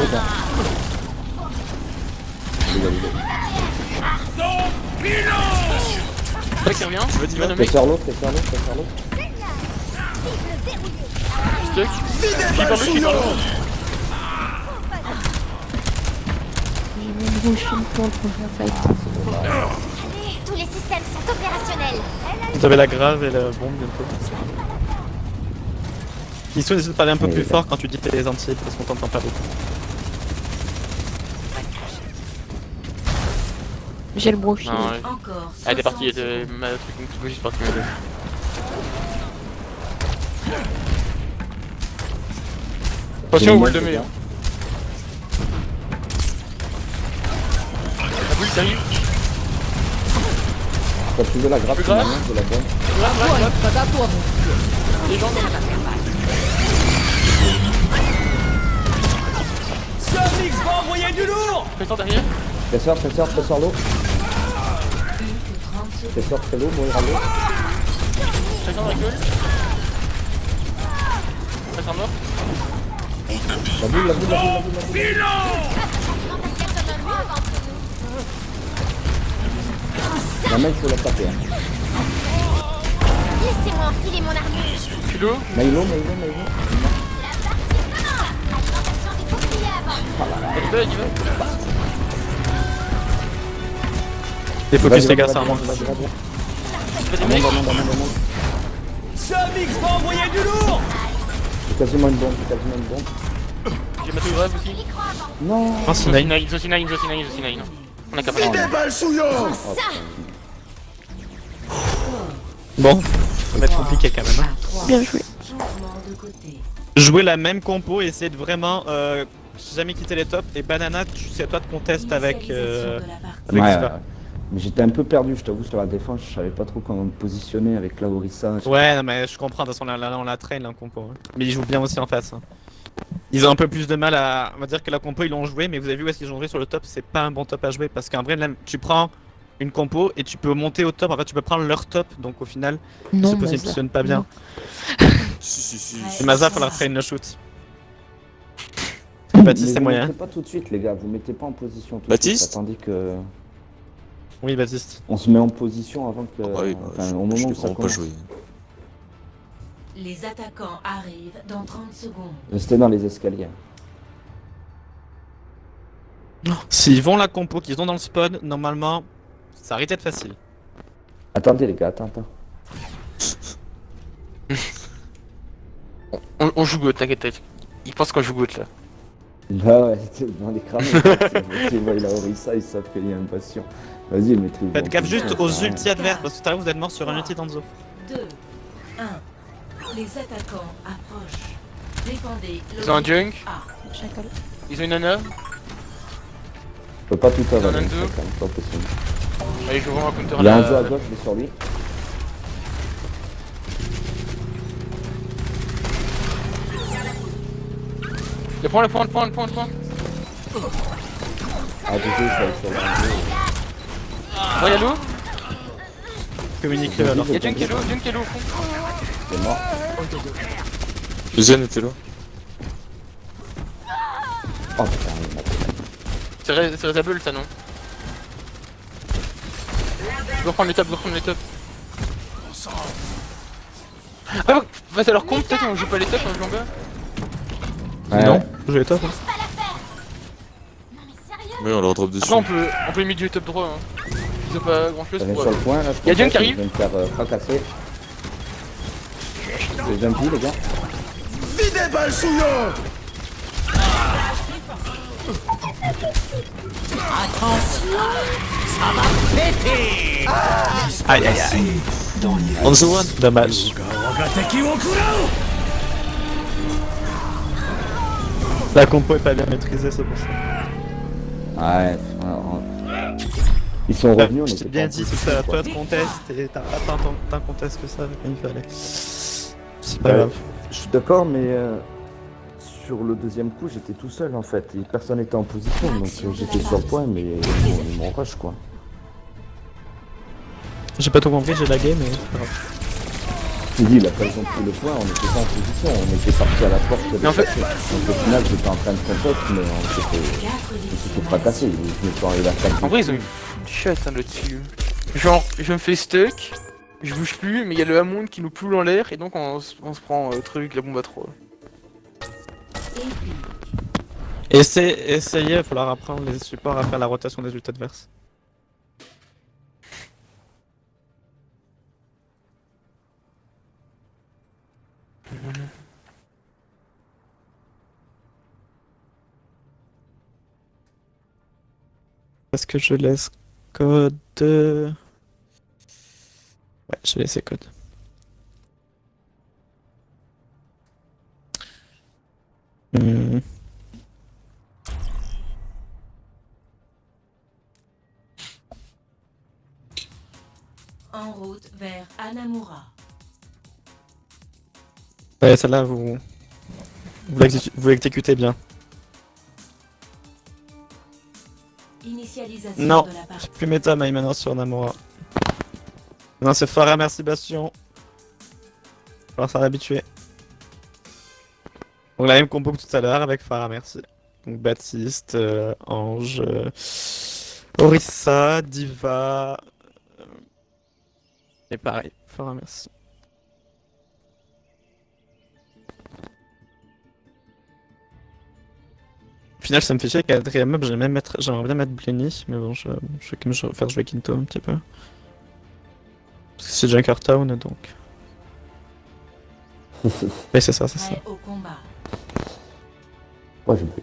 les gars. Mec qui revient. Ivan le T'es mec. sur l'eau. Stuck. Je suis par l'eau. J'ai mis une bouche une plante pour faire fight. Allez, tous les systèmes sont opérationnels. Vous avez la grave et la bombe bientôt. Kitsune essaie de parler un peu plus fort quand tu dis que t'es les anti parce qu'on t'entend pas beaucoup. J'ai le brochet. Non, ouais. Encore. Elle est partie, ma truc juste partie. Attention au wall de mai. Hein. La boule, ça arrive. Quand tu veux la grappe, Plus tu grave. de la bonne. Les gens dans Fais ça derrière. Presseur l'eau. Presseur très l'eau, mourir à l'eau. Chacun recule. Chacun mort. La boule. La main, il faut la taper. Hein. Laissez-moi enfiler mon armure. Kilo. Maïlo. Alimentation des boucliers avant. Il va. Les focus les gars, ça remonte. Vas-y. Des mecs. J'ai quasiment une bombe, j'ai quasiment une bombe. J'ai ma grave aussi. Non. Oh, c'est nine. Zosinine. On a qu'à faire. Bon, ça va être compliqué quand même. Hein. Bien joué. Jouer la même compo et essayer de vraiment jamais quitter les tops. Et Banana, c'est à toi de conteste avec Ouais, Ziva. mais j'étais un peu perdu, je t'avoue, sur la défense. Je savais pas trop comment me positionner avec la Orisa. Ouais, non, mais je comprends, de toute façon, là, on la traîne, la compo. Hein. Mais ils jouent bien aussi en face. Hein. Ils ont un peu plus de mal à. On va dire que la compo, ils l'ont joué, mais vous avez vu où est-ce qu'ils ont joué sur le top, c'est pas un bon top à jouer. Parce qu'en vrai, là, tu prends une compo et tu peux monter au top. En fait, tu peux prendre leur top, donc au final, Non, c'est possible Maza. qu'ils tiennent pas bien. Si. Et Maza, faudra traîner le shoot. Mais Baptiste, c'est vous moyen. mettez pas tout de suite, les gars. Vous mettez pas en position tout de Baptiste suite. Tandis que. Oui, Baptiste. On se met en position avant que. Ah oui, enfin, je- au moment je où l'ai ça vraiment pas commence. joué. Les attaquants arrivent dans 30 secondes. Restez dans les escaliers. S'ils vont la compo, qu'ils ont dans le spawn, normalement, ça arrête d'être facile. Attendez, les gars, attends. On joue good, t'inquiète. Ils pensent qu'on joue good là. Là, ouais, c'est dans les crânes. Ils voient la Orisa, ils savent qu'il y a un patient. Vas-y, mettez-vous. Faites en gaffe position, juste ça aux sert à rien. ultis adverses, parce que tout à l'heure vous êtes mort sur un ulti d'Anzo. 2, 1. Les attaquants approchent. Défendez. Ils ont un junk, Chacal. ils ont une nana. Je peux pas tout avoir. Dans un C'est deux. quand même pas possible. Allez, je vous un counter Il y a un là. jeu à gauche, je vais sur lui. Le point. Ah, désolé, je suis sur le Oh, y'a l'eau. Communiquez alors. Y'a junk qui est l'eau au fond. C'est mort. Deuxième était là. Oh putain, il m'a fait. C'est Rezabul ça non? Je dois prendre les tops, Ah, face à leur compte, peut-être on joue pas les tops, on joue en bas. Ouais, Non, je vais top. Non mais sérieux? Mais on leur drop dessus. Après on peut les mid du top droit. Hein. Ils ont pas grand chose ça vient pour. sur le point, là, je Y'a Junk pense qui que arrive. Je vais me faire fracasser. C'est jumpy, les gars. Aïe aïe aïe. On the one. Dommage. La compo est pas bien maîtrisée, c'est pour ça. Ouais, ils sont revenus, on Je était t'ai bien pas dit, en c'est position, ça, quoi. toi de contest et t'as pas tant de contest que ça quand il fallait. C'est pas Ouais, grave. Je suis d'accord, mais sur le deuxième coup, j'étais tout seul en fait. Et personne n'était en position, donc j'étais sur le point, mais ils m'ont rush quoi. J'ai pas tout compris, j'ai lagué, mais c'est pas grave. Je dis, la ils ont pris le point, on n'était pas en position, on était parti à la porte. Mais en fait- Donc au final, j'étais en train de contest, mais on s'était fracassé. Je me suis arrivé à la En vrai, ils ont une full shot hein, là-dessus. Genre, je me fais stuck, je bouge plus, mais il y a le Hammond qui nous poule en l'air, et donc on se prend truc, la bombe à 3. Essayez, il va falloir apprendre les supports à faire la rotation des ultis adverses. Est-ce que je laisse code? Ouais, je vais laisser code. Hmm. En route vers Anamura. Ouais, celle-là, vous l'exécutez bien. Initialisation Non, de la partie. c'est plus méta maintenant sur Namora. Non, c'est Farah, merci Bastion. Il va falloir s'en habituer. Donc la même compo que tout à l'heure avec Farah, merci. Donc Baptiste, Ange, Orisa, Diva. Et pareil, Farah, merci. Au final, ça me fait chier qu'à 4ème map, j'aimerais bien mettre Blenny, mais bon, je vais quand même faire jouer Kinto un petit peu. Parce que c'est Junkertown, donc. Oui, c'est ça, c'est ça. Au combat. Ouais, je me fais.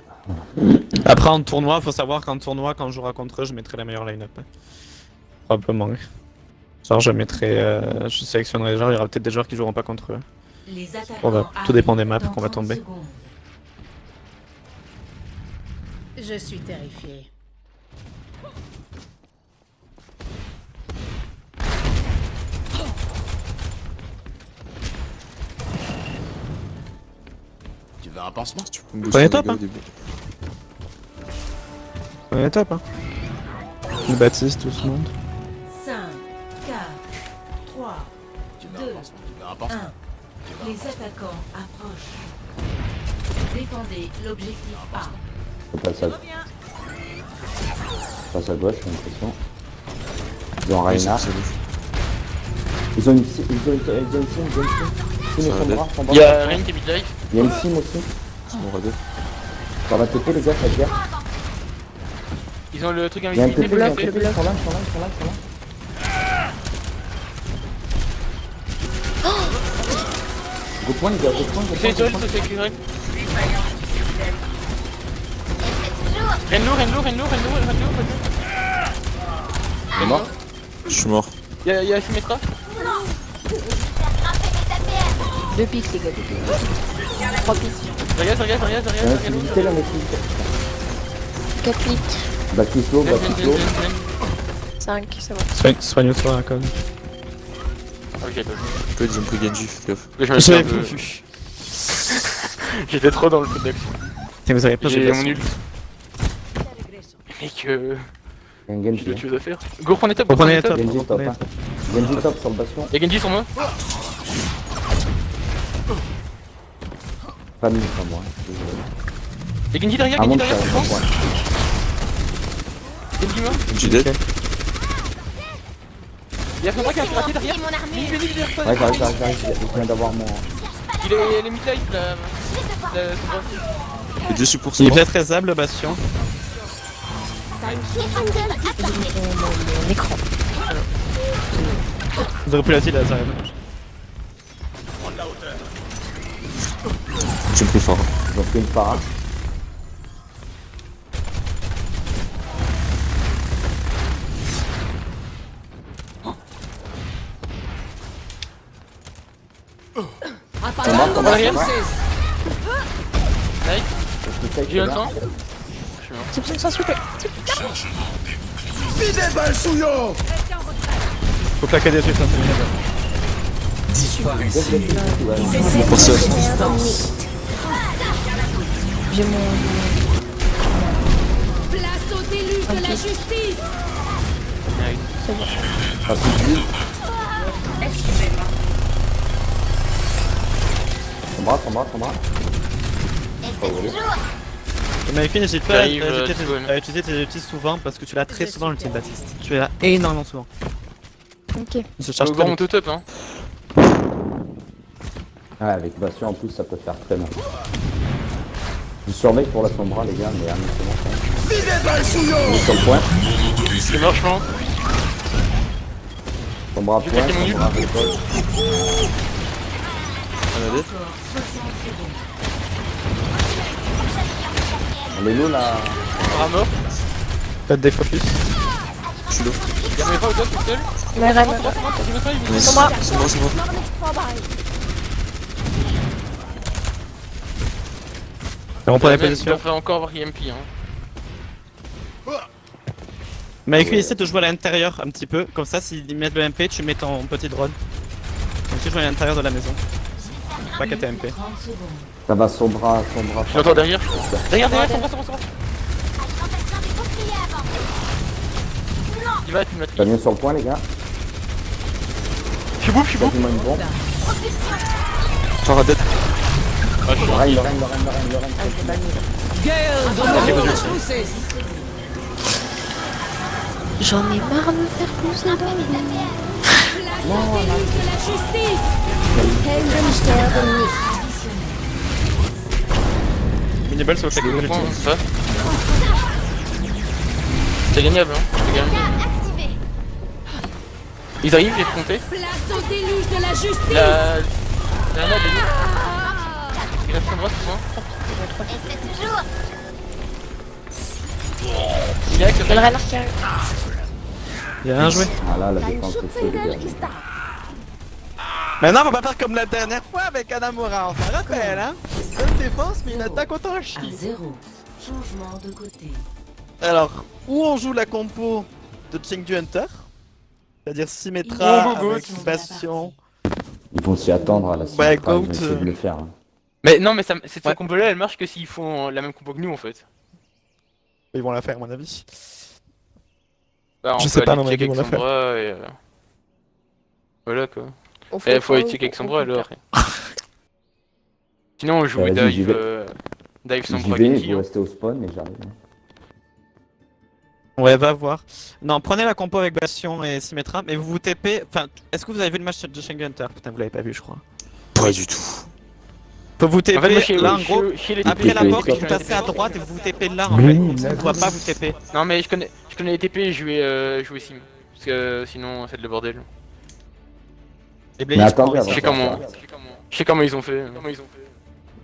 Après, en tournoi, faut savoir qu'en tournoi, quand je jouerai contre eux, je mettrai la meilleure line-up. Probablement. Genre, je sélectionnerai des joueurs, il y aura peut-être des joueurs qui joueront pas contre eux. Les Tout dépend des maps qu'on va tomber. Je suis terrifié. Tu veux un pansement? Tu peux me Prenez booster top, les gars, hein. au début. On est top, hein. Le Baptiste, tout ce monde. 5, 4, 3, Tu veux un 2, pansement? Tu veux un pansement? 1. Les attaquants approchent. Défendez l'objectif A. Faut passer à... Passe à gauche, j'ai l'impression. Ils ont Oui, c'est Reinhardt. ça, gauche. Ils ont une sim, ils ont une sim, ils ont une sim. Sim et Ça va Sombra, Sombra. Il y a Ren qui est mid-life. Il y a une sim aussi. Mon radar. Sur la TP, les gars, ça gère. Ils ont le truc Il y a un TP, invisible. il y a un TP, sur l'âme, sur l'âme, sur l'âme, sur l'âme. Go point, les gars, go point, go point, C'est go Joel, point. c'est Ren. Et c'est toujours. Renlo. Il est mort. Je suis mort. Il y a Symmetra. Grimper mes APM. 2 pics, les gars, 2 pics. 3 pics. Il y a un fluidité là, mais 4 pics. Baptiste low, Baptiste low. 5, c'est bon. Soigne-toi, Con. Ok, Toi, ils ont pris Genji, fais gaffe. je me suis un peu... J'étais trop dans le coup d'action. Vous avez pas J'ai de mon ult. Mec, Il y a un j'ai Genji. d'autres choses à faire. Go, prenez top, Reprenez top. top. Genji top, hein. Genji top sur le bastion. Y'a Genji sur moi. Pas mis, pas moi. Désolé. Y'a Genji derrière, Ah, Genji monte derrière, sur je le pense. point. Genji mort. Genji dead. Y'a Sombra qui a piraté derrière. Mon armure. Vite, derrière toi. Ouais, j'arrive. Je viens d'avoir mon... Il est mid-life là. Sombra. Et dessus pour ça. Il est peut-être raisable, le bastion. Mon écran. Vous aurez pu la là, ça arrive. J'ai pris fort. Ils ont pris une para. Apparemment, Thomas, derrière. Thomas. Nice. Est-ce que ça, J'ai eu un il temps. C'est besoin de s'en souper. Faut claquer des trucs, ça c'est Pour ça. J'ai mon... place au déluge de la justice. Ah, c'est lui. Thomas. Et c'est toujours. Mais n'hésite pas J'arrive, à utiliser tes ultis souvent parce que tu l'as très souvent l'ulti de Baptiste. Tu l'as énormément souvent. Ok. Il se Je charge vais très voir mon vite. top hein. Ouais, avec Bastion en plus, ça peut faire très mal. Je surveille pour la Sombra, les gars, mais honnêtement, on est sur le point. C'est mort, je pense. Sombra J'ai point, claqué mon nul. Sombra récolte. On a dead. On est low là. Sombra mort. Peut-être des focus. Je suis low. Y'a mes pas au top tout seul. Mais Ren. Nice. C'est moi, c'est moi. Et on prend la Il position. doit encore avoir EMP hein. Mais avec lui, essaie de jouer à l'intérieur un petit peu. Comme ça, s'ils mettent le MP, tu mets ton petit drone. Donc tu joues à l'intérieur de la maison. Pas qu'à TMP. Ça va Sombra. Je l'entends derrière. Derrière, Sombra. Alimentation des boucliers avant. Il va être une matrice. T'as mieux sur le point, les gars. Je suis bouffe. Quasiment une bombe. Fort à dead. Le Rein. J'en ai marre de me faire pousser dans le Place au déluge de la justice. Miniball sur le Le check. point, ça. C'est gagnable hein. C'est gagnable. Activé. Ils arrivent, j'ai trompé. Place au déluge de la justice. La Diana, elle est où? Il reste Sombra, c'est moi. Et c'est toujours. Il est avec Il y a le renard qui arrive. Bien joué. Ah là, la défense est fou, les gars. Maintenant, on va pas faire comme la dernière fois avec Anamura, on s'en rappelle, hein. Bonne défense, mais une attaque autant à chier. Changement de côté. Alors, où on joue la compo de Chengdu Hunter, c'est-à-dire Symmetra Go, avec Bastion. Ils vont s'y attendre à la Ouais, Symmetra, ils vont Goat, essayer de le faire. Hein. Mais non, mais cette Ouais. combo là elle marche que s'ils font la même combo que nous en fait. Ils vont la faire, à mon avis. Bah, on Je peut sais pas, aller non, mais check ils vont avec la Sombra et. Voilà quoi. On Il faut aller check avec Sombra alors. Sinon on joue Vas-y, j'y dive. vais. Dive J'y Sombra vais, Genji. vous restez au spawn et j'arrive. Hein. Ouais, va voir. Non, prenez la compo avec Bastion et Symmetra, mais vous vous TP. Enfin, est-ce que vous avez vu le match de Chengdu Hunter? Putain, vous l'avez pas vu, je crois. Pas du tout. Faut vous TP En fait, moi, chez, là, en gros. chez les Après la TP, porte, stop. vous passez à droite et vous vous TP là en fait. Comme ça, on ne doit pas vous TP. Non, mais je connais les TP et je vais Sim. Parce que sinon, c'est le bordel. Et Mais attendez, Je sais comment. Je sais comment ils ont fait.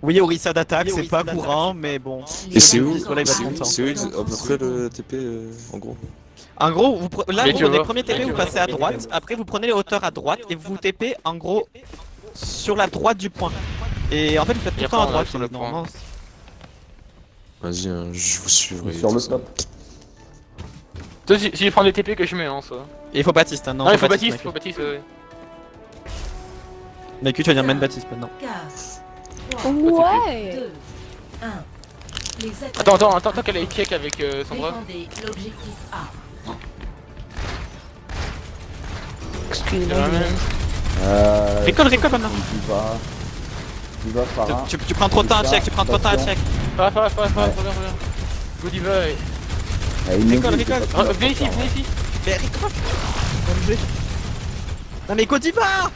Oui, Orisa d'attaque, c'est pas courant, mais bon. Et c'est où Voilà, il va être content. C'est où à peu près le TP en gros? En gros, là, Mais vous tu prenez le vois. premier TP, vous passez à droite. Après, vous prenez les hauteurs à droite et vous TP en gros sur la droite du point. Et en fait, vous faites tout Et le temps à après, on droite. va sur le point. normalement, Vas-y, hein, je vous suivrai. Sur le top. Toi, si je prends des TP que je mets, hein, ça. Et il faut Baptiste, hein, non, Non, il faut Baptiste, Baptiste, faut Baptiste, ouais. Mais que tu vas dire main Baptiste maintenant. 4, Ouais. 2, 1. Les Attends qu'elle ait check avec Sombra. Défendez l'objectif A. Excuse-moi. Récolte maintenant. Diva, Farah. Tu prends trop de temps à check, tu prends trop de temps à check. Reviens. Go Diva et... Récolte. Viens ici. Mais récolte. Non mais Godiva.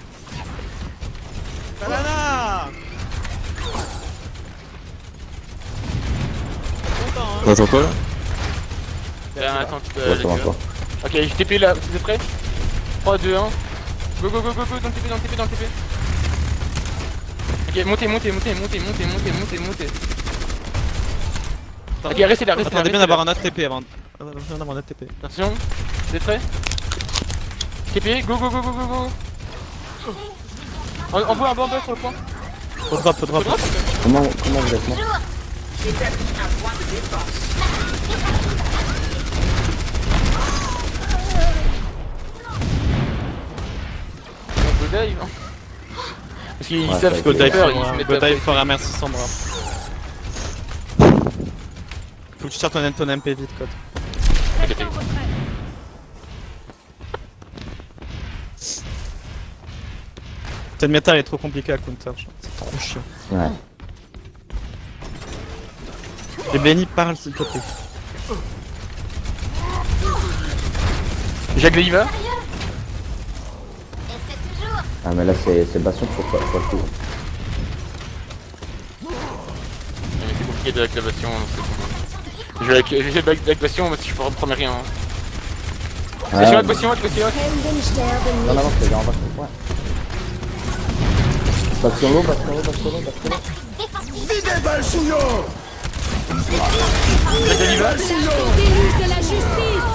Banana. Attends quoi là? Attends, tu peux Ouais, aller. ça va pas. Ok, je TP là, vous êtes prêts? 3, 2, 1. Go, dans le TP. Ok, montez. Ok, restez là. Attendez bien d'avoir un autre TP avant. Attendez d'avoir un autre TP. Attention, vous êtes prêts? TP, go. On voit un bas sur le point. Faut drop. Comment vous êtes mort? On peut dive. Parce qu'ils Ouais, savent ça ce va qu'on être faire, Go ils se mettent dive à fera merci Sombra. Faut que tu sortes ton MP vite, code. Cette méta elle est trop compliquée à counter, genre. C'est trop chiant. Ouais. Et Benny parle s'il te plaît. Jacques de Iva. Et c'est toujours. Ah, mais là, c'est Bastion pour le coup. C'est compliqué de l'activation. Je vais avec Bastion, mais si je promets rien. Ouais, C'est Bastion. non, c'est bien, on va se point. Bastion l'eau. Jacques de Iva. Déluge de la justice.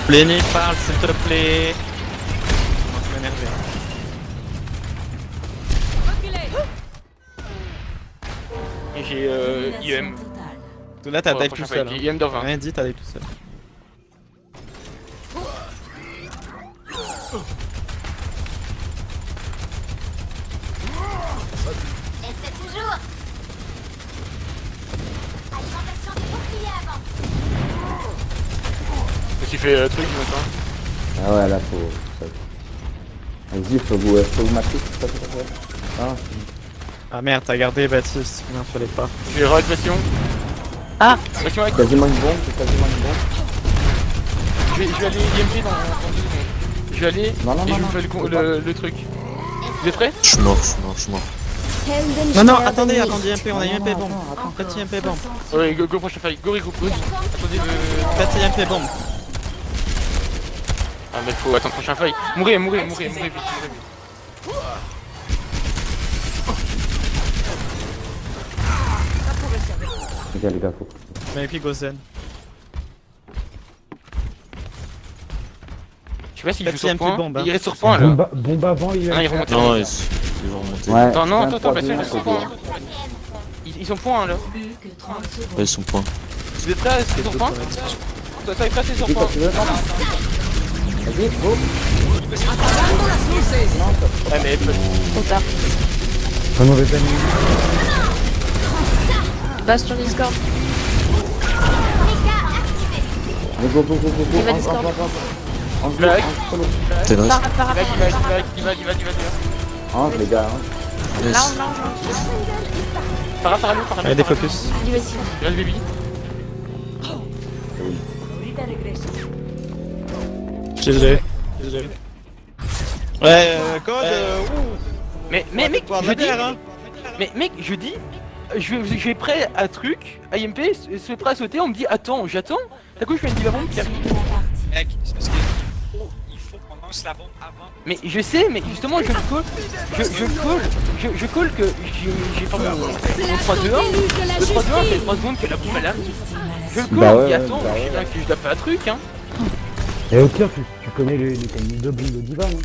Benny parle s'il te plaît. Comment tu m'énerver. Et j'ai IM. Tout là t'as Pour la dive tout prochaine seul. fight, Hein. j'ai IM dans 20. Rien dit, t'as dive tout seul. Et c'est toujours. Alimentation des boucliers avant. Tu fais truc maintenant. Ah ouais, là, faut. Vas-y, faut vous mater. Ah, Ah merde, t'as gardé Baptiste. Non, fallait pas. Je vais avec Bastion. Ah. Bastion avec. quasiment une bombe. Je vais aller IMP dans 2 secondes. Je vais aller Non, et je vous fais faut le truc. Vous êtes prêts? Je suis mort. Non, attendez, IMP, on a IMP bombe. Faites IMP bombe. Ouais, go prochain fight. Go. Attendez le... Faites IMP bombe. Ah mais faut attendre prochain fight. Mourez vite. Les gars, faut. Mais puis Gozen. Je sais pas s'il joue Quatrième sur point. qui bombe, hein. Il reste sur point là. Bombe avant, il Ah, il remonte. Non, ils vont remonter. Ouais. Attends, non, un attends, parce 3-2, qu'ils sont sur point. Ils sont point là. Ouais, ils sont point. Vous êtes prêts à rester sur point? Toi, est prêt à rester sur Dis point? quand tu veux. Vas-y, go. Ouais, mais Trop tard. Un mauvais timing. Bastion Discord. Mais go, go, go, go, go. Il va Discord. En Blague. T'es nice. il va. Ange, les gars. Yes. Para lui. Allez, des focus. Il va Reste baby. GG. Ouais, code. Mais mec, Voir de je la dis. bière, hein. Mais mec, je dis. Je vais prêt à truc, à IMP, se prêt à sauter, on me dit attends, j'attends. D'un coup je fais une diva bombe qui arrive. Mec, c'est parce que il faut qu'on lance la bombe avant. Mais je sais, mais justement je le call. Je call que j'ai pas mon 3-2-1. Le 3-2-1 c'est 3 secondes que la bombe elle arrive. Je le call, Bah on me ouais, dit ouais, attends, bah je sais bien que je dois faire un truc hein. Et au pire, tu connais les mécaniques de bombe de Diva, non?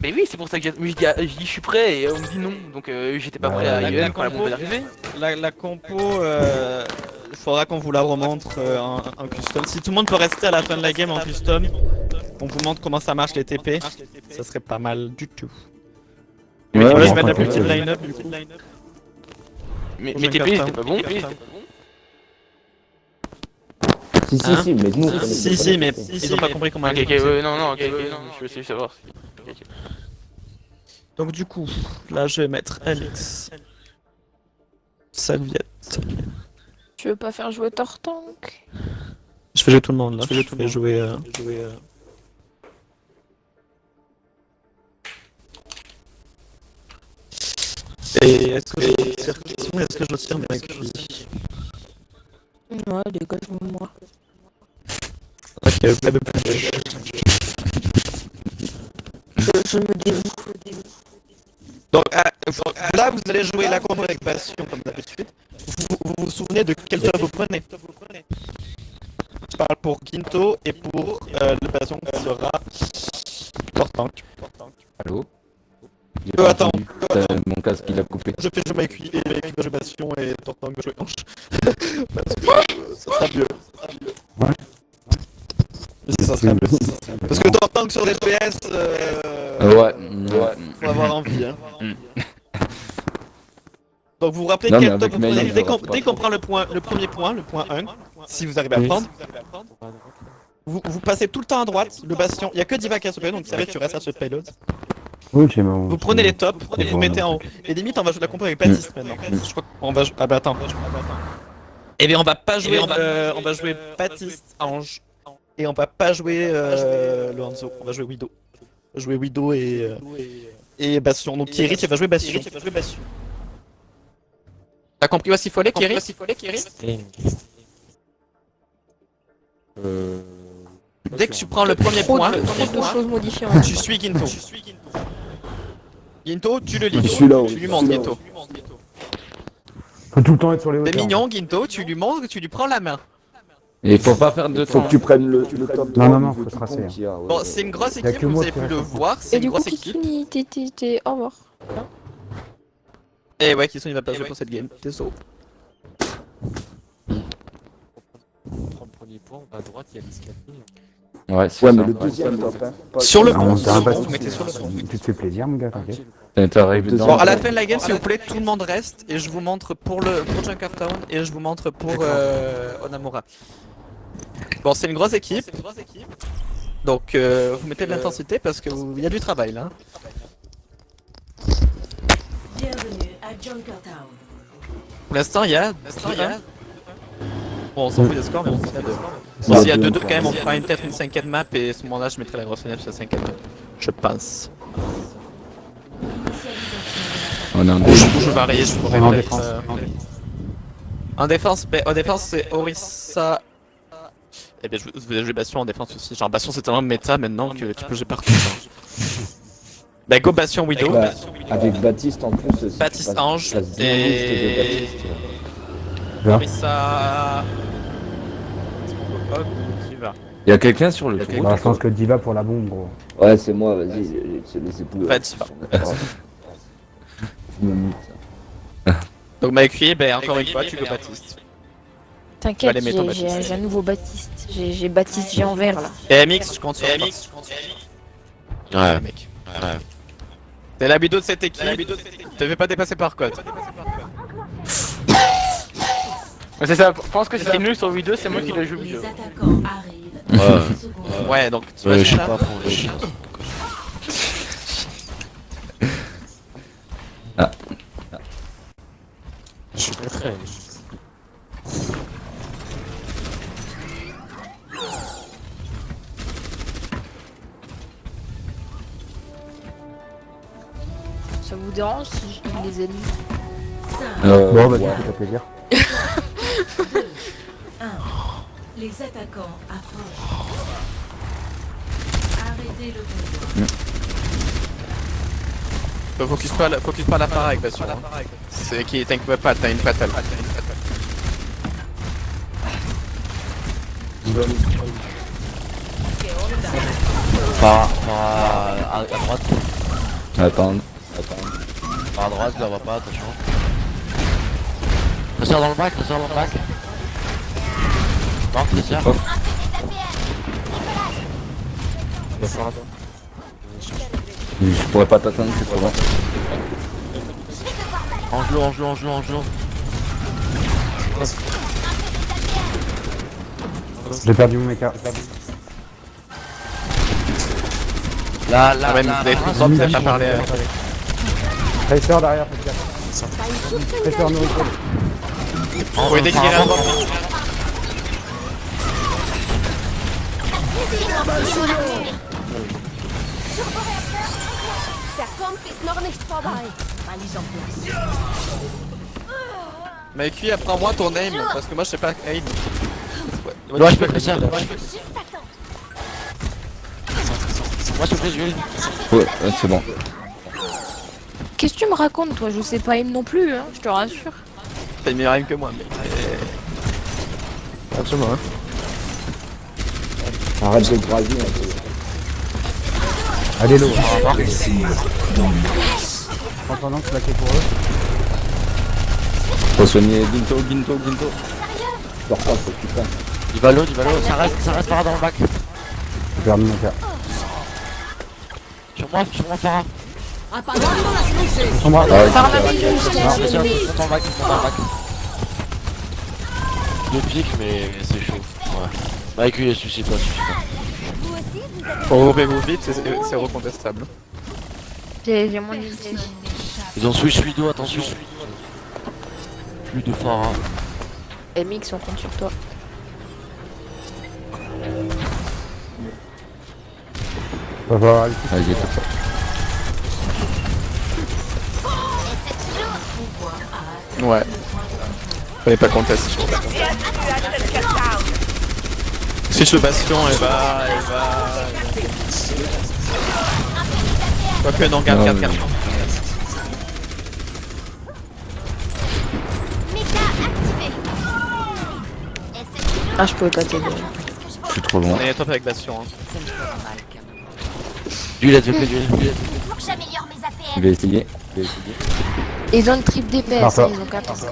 Mais oui, c'est pour ça que je dis je suis prêt et on me dit non. Donc j'étais pas prêt à la IEM quand la compo- bombe est arrivée. La compo, il faudra qu'on vous la remontre en custom. Si tout le monde peut rester à la fin de la game en custom, on vous montre comment ça marche les TP. Ça serait pas mal du tout. Ouais, Voilà, ouais, je vais mettre un ouais, petit ouais. line-up du coup. Mais Prochain TP carton. c'était pas bon. Si, Hein si, mais nous. on connaît Si, pas si, les mais TP. ils ont pas compris comment Ok, elle ok, non, je veux essayer de savoir. Ok, ok. Donc du coup, là je vais mettre Alex. Serviette. Tu veux pas faire jouer Tortank? Je fais jouer tout le monde là. Je vais jouer. Et est-ce que je retire question? Est-ce que je retire ma QI? Ouais, dégage-moi. Ok, pas de plus. Je me dévoue. Donc là vous allez jouer la combo avec Bastion comme d'habitude. Vous souvenez de quel top vous prenez? Je parle pour Ginto et pour le Bastion qui sera Tortank. Allô? Attends. Mon casque il a coupé. Je fais jouer ma QI et ma QI va jouer Bastion et Tortank va jouer Hanche. Parce que ça sera mieux. Ouais. Ça sera mieux. Parce que Tortank sur DPS, Ouais. faut avoir envie. Hein. Donc vous vous rappelez Non, mais quel top avec vous Melee, prenez il dès qu'on prend le premier point, le point 1, si vous arrivez à prendre. Vous passez tout le temps à droite, le bastion, il n'y a que Diva qui a ce payload, donc ça va, tu restes à ce payload. Oui, c'est bon. Vous prenez les tops et vous mettez en haut. Et limite, on va jouer la compo avec Baptiste maintenant. Je crois qu'on va jouer. Ah bah attends. Eh bien, on va pas jouer. On va jouer Baptiste Ange. Et on va pas jouer le Hanzo. On va jouer Widow. On va jouer Widow et Bastion. Donc Kierit, il va jouer Bastion. T'as compris où est-ce qu'il faut aller, Kierit? Dès que tu prends le premier point, Trop de choses modifiantes. tu suis Ginto. Ginto, tu le lis. Je suis là, Tu lui montres Ginto. Faut tout le temps être sur les C'est hauteurs. mignon, Ginto, tu lui montres, tu lui prends la main. Et il faut pas faire de. Faut que tu prennes le top. Non, non, non, au niveau faut du tracer, pont hein. qu'il y a, ouais, Bon, ouais. c'est une grosse Y a équipe, que vous moi avez qui pu le reste en voir, c'est Et une du coup, grosse équipe. Kitsune, t'es au revoir. Et ouais, Kisson il va pas jouer pour cette game, désolé. On prend le premier point, on va à droite, il y a l'escalier. Ouais, c'est Ouais, ça. mais le deuxième top. Hein. Pas- Sur le Ah, pont, on sur t'a le pas pont, vous mettez sur le pont. Tu te fais plaisir, mon gars, t'inquiète. T'arrives dedans. Bon, à la fin de la game, s'il vous plaît, tout le monde reste et je vous montre pour Junkertown et je vous montre pour Onamura. Bon, c'est une grosse équipe. Donc, vous mettez de l'intensité parce que il y a du travail là. Bienvenue à Junkertown. Pour l'instant, il y a. Bon, on s'en fout des scores, mais on s'en fout de. Ouais, S'il y a deux, 2-2 quand même, on ouais. fera peut-être une 5ème map et à ce moment-là, je mettrai la grosse fenêtre sur la 5ème map. Je pense. On a un Je varie, je pourrais En peut-être, défense. En défense, c'est Orisa. Eh bien, je vais jouer Bastion en défense aussi. Genre, Bastion, c'est tellement méta maintenant que tu peux jouer partout. Bah, go Bastion Widow. Avec Baptiste en plus. si tu Baptiste passes- Ange passes bien et- liste de Baptiste, Va. Orisa... Hog ou qui va? Y'a quelqu'un sur le front? Bah, je pense que Diva pour la bombe, gros. Ouais, c'est moi, vas-y, laissez plus. Va, tu vas. Je me mute. Donc Maïkui, ben encore une fois, tu go Baptiste. T'inquiète, Allez, mets ton j'ai un nouveau Baptiste. J'ai Baptiste géant vert là. Et MX, je compte sur toi. Ouais, mec. Ouais. T'es la bido de cette équipe, te fais pas dépasser par code. Ouais, c'est ça, je pense que c'est nul sur vidéo, c'est moi qui le joue vidéo. Les attaquants arrivent. Ouais, donc tu Ouais, vas je sais là. pas, franchement. Je suis pas très. Ça vous dérange si je lis les ennemis? Bon, bah, ouais. ça fait plaisir. 1. Les attaquants approchent. Arrêtez le combat. Focus pas la parade, bien sûr. C'est qui t'inquiète pas, t'as une fatale. À droite. Attends. Par à droite, là, on va pas, attention. Ressort dans le bac, ressort dans le bac. Mort, c'est ça. Je pourrais pas t'atteindre, c'est pas bon. Angelot. J'ai perdu mon mecha. Là, même, vous avez tout vous avez pas parlé. Tracer derrière, faites gaffe. Tracer no recall. Vous pouvez décrire un Der Kampf ist noch nicht vorbei. Balise en place. Maïkui, apprends-moi ton aim, parce que moi je sais pas aim. Ouais, je peux le faire. Juste attends. Moi, s'il te plaît, je vais. Ouais, c'est bon. Qu'est-ce que tu me racontes toi? Je sais pas aim non plus, hein, je te rassure. T'as une meilleure aim que moi, mais. Absolument, hein. Arrête de gravir un peu. Allez, l'eau. En attendant, claquer pour eux. Faut soigner Ginto. Sors pas, faut que tu fasses. Il va l'eau, ça reste Farah dans le bac. J'ai perdu mon mecha. Sur moi, Farah. Apparemment la solution. Sur moi. Par la déluge de la Non, mais justice. ils sont dans le bac. Deux pics, mais c'est chaud. Ouais. Avec lui, suicide-toi. Vous aussi, vous êtes... Regroupez-vous vite, c'est recontestable. J'ai mon ulti. Ils ont switch Ludo, attention. Plus de Farah. MX on compte sur toi. Va falloir aller. Vas-y, c'est ça. Ouais. Fallait pas contester. Switch le bastion, elle va. Quoique, non, garde. Méga activé. Et c'est toujours... Ah je pouvais pas t'aider. Je suis trop loin. On est top avec bastion. Hein. Duel, duel. Faut que j'améliore mes APM. Je vais essayer. Ils ont le triple DPS, Parfait. ils ont 14.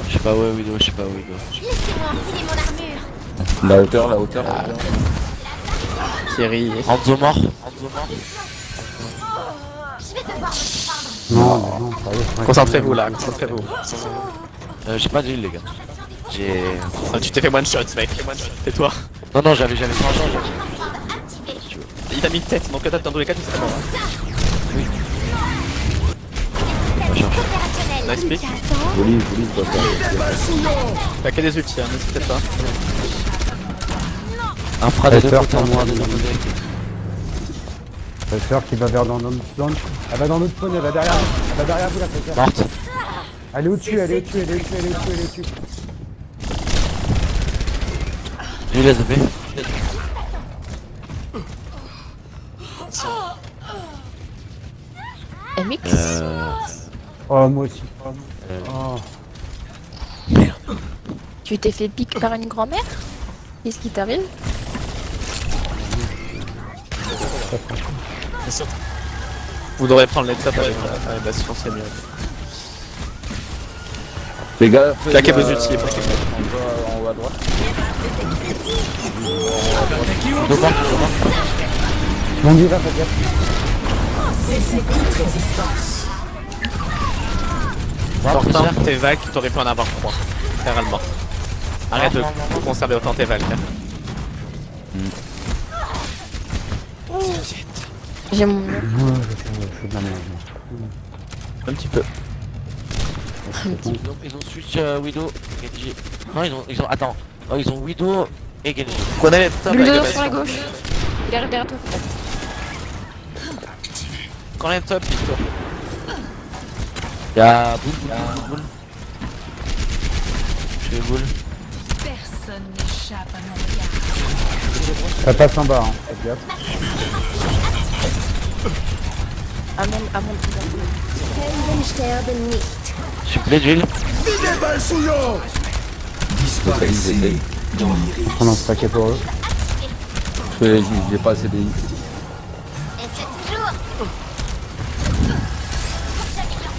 Je sais pas où est Widow. Laissez-moi enfiler mon armure. La hauteur. Thierry. Hanzo mort. Je vais devoir me défendre. Non, sérieux. Concentrez-vous là, concentrez-vous. J'ai pas de heal, les gars. J'ai. Ah, tu t'es fait one shot, mec. Tais-toi. Non, j'avais pas Activé. Il t'a mis tête, donc dans tous les cas, tu serais mort. Opérationnel. Nice pick. Joli, toi, ça. T'as que des ultis, hein, n'hésitez pas. un fra des deux Tracer côtés, pour un moi. fra des deux côtés. Tracer qui va vers dans notre spawn. Elle va dans notre spawn, elle va derrière vous la Tracer. Morte. Elle est au-dessus. J'ai eu les AP. MX Oh, moi aussi. Oh. Tu t'es fait pique par une grand-mère? Qu'est-ce qui t'arrive? Vous devrez prendre les tapes avec la bastion, c'est mieux. Les gars, Claquez vos outils. en haut à droite. On y va, faites gaffe. Pourtant, tes vagues, t'aurais pu en avoir 3. Littéralement. Arrête de conserver autant tes vagues. Là. J'ai mon... Ouais, je fais de la merde. Un petit peu. Ils ont switch Widow, Genji. Non, ils ont. Attends. Oh, ils ont Widow et Genji. Prenez les tapes avec Bulldozer la sur la bastion. gauche. Il arrive derrière toi. Prends les top, Victor. Y'a boule. Je fais boule. Personne n'échappe à mon regard. Ça passe en bas, hein. Faites gaffe. À mon Helden sterben nicht. Je suis play d'huile. On lance un paquet pour eux. J'ai pas assez de hits. Et c'est toujours.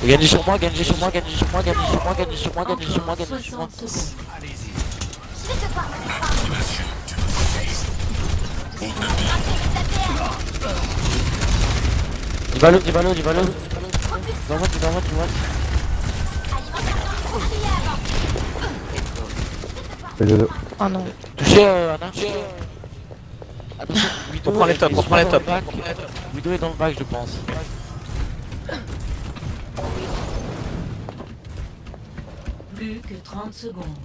Genji sur moi, Genji sur moi, Genji sur moi, Genji sur moi, Genji sur moi, Genji sur moi, Genji sur moi. 60 secondes. Du ballon. Dans moi. Fais le dos. Oh non. Touché, Anna. Attention, Widow. Reprends les tops, reprends les tops. Widow est dans le bac, je pense. Plus que 30 secondes.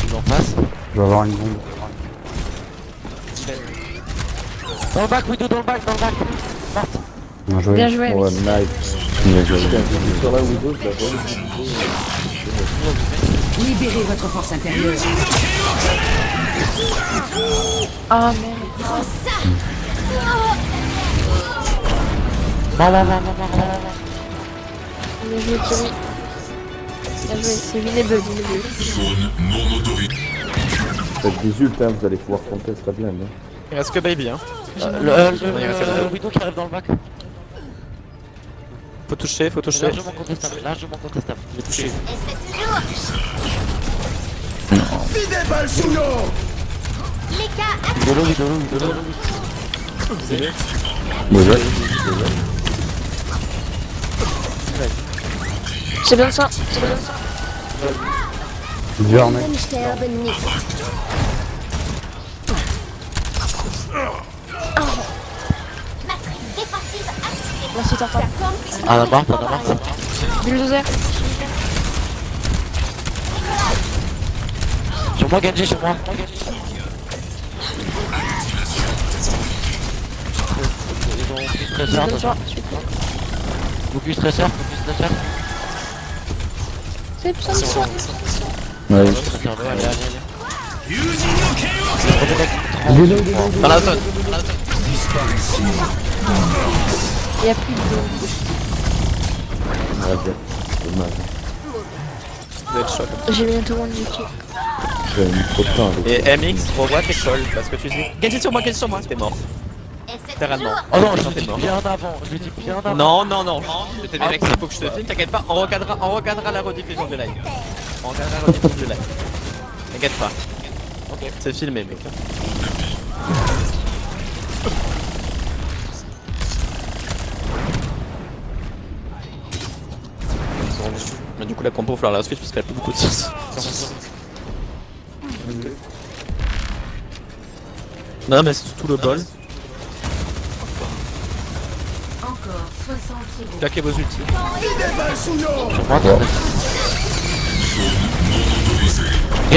Il est en face. Je vais avoir une bombe. Dans le bac, Widow, dans le bac. Morte. Bien joué. Bien joué. Ouais, nice. Bien joué. Sur la Widow, je la vois. Libérez votre force intérieure. Ah merde. Non. Bien joué, Thierry. Bien joué, c'est winnable. Faites des ults, hein, vous allez pouvoir compter ce problème. Hein. Il reste que Baby, hein. Le Widow qui arrive dans le bac. Faut toucher. Largement contestable. Il est touché. Et c'est toujours. Les gars, Widow. J'ai besoin de ça. Dur, mec. Helden sterben nicht. matrice défensive activée. Merci, t'entends. Ah, la barre. Bulldozer. Sur moi, Genji, sur moi. Ils ont focus Je stresseur. donne toi. Focus stresseur. C'est besoin de ça. Ouais. Dans la zone. Il y a plus de... Dommage. Vous êtes choc. J'ai mis tout le monde du pied. J'ai mis trop de temps avec Et MX, revois tes calls parce que tu dis Genji sur moi, t'es mort. Et c'est Littéralement. toujours. Oh non, je T'es l'ai dit mort. bien avant. Non. Je t'ai dit mec, il faut que je te filme, t'inquiète pas, on regardera la rediffusion du live. On regardera la rediffusion du live. T'inquiète pas. Ok. C'est filmé mec. Mais du coup la compo il va falloir la switch parce qu'elle a plus beaucoup de sens. Non mais c'est tout le bol. Encore 60 secondes. Claquez vos ultis. Sur moi,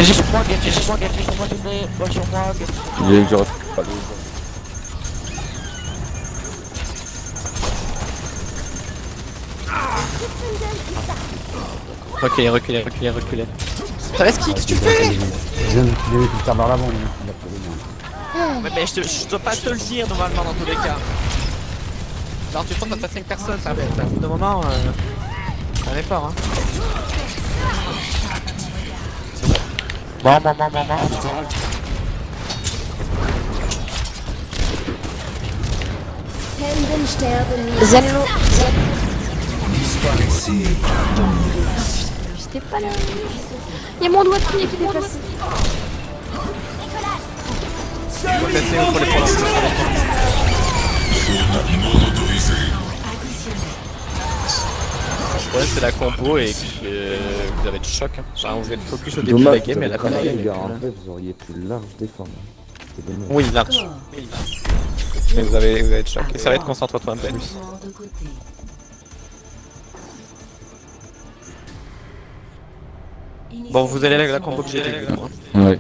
Genji sur moi, sur moi. j'aurais pas le... Reculez. Ça reste qui? Qu'est-ce que tu fais? Je viens d'utiliser tout ça vers l'avant, il a trouvé bien. Mais je dois pas te le dire normalement dans tous les cas. Genre tu penses que t'as 5 personnes, ça va être un bout de moment. Un effort, hein. Mort. Hemden sterben nicht. Zenlo. J'étais pas là. Y'a mon doigt de pied qui dépasse. Faut casser pour les prendre. Le problème c'est la combo et que vous avez du choc. Hein. Genre, vous êtes focus au début de la game et la fin de la les game. gars, en fait, vous auriez pu large défendre. C'est dommage. Oui, large. Mais vous avez de choc. Et ça va être concentre-toi un peu plus. Bon, vous allez la combo que j'ai dit. Ouais.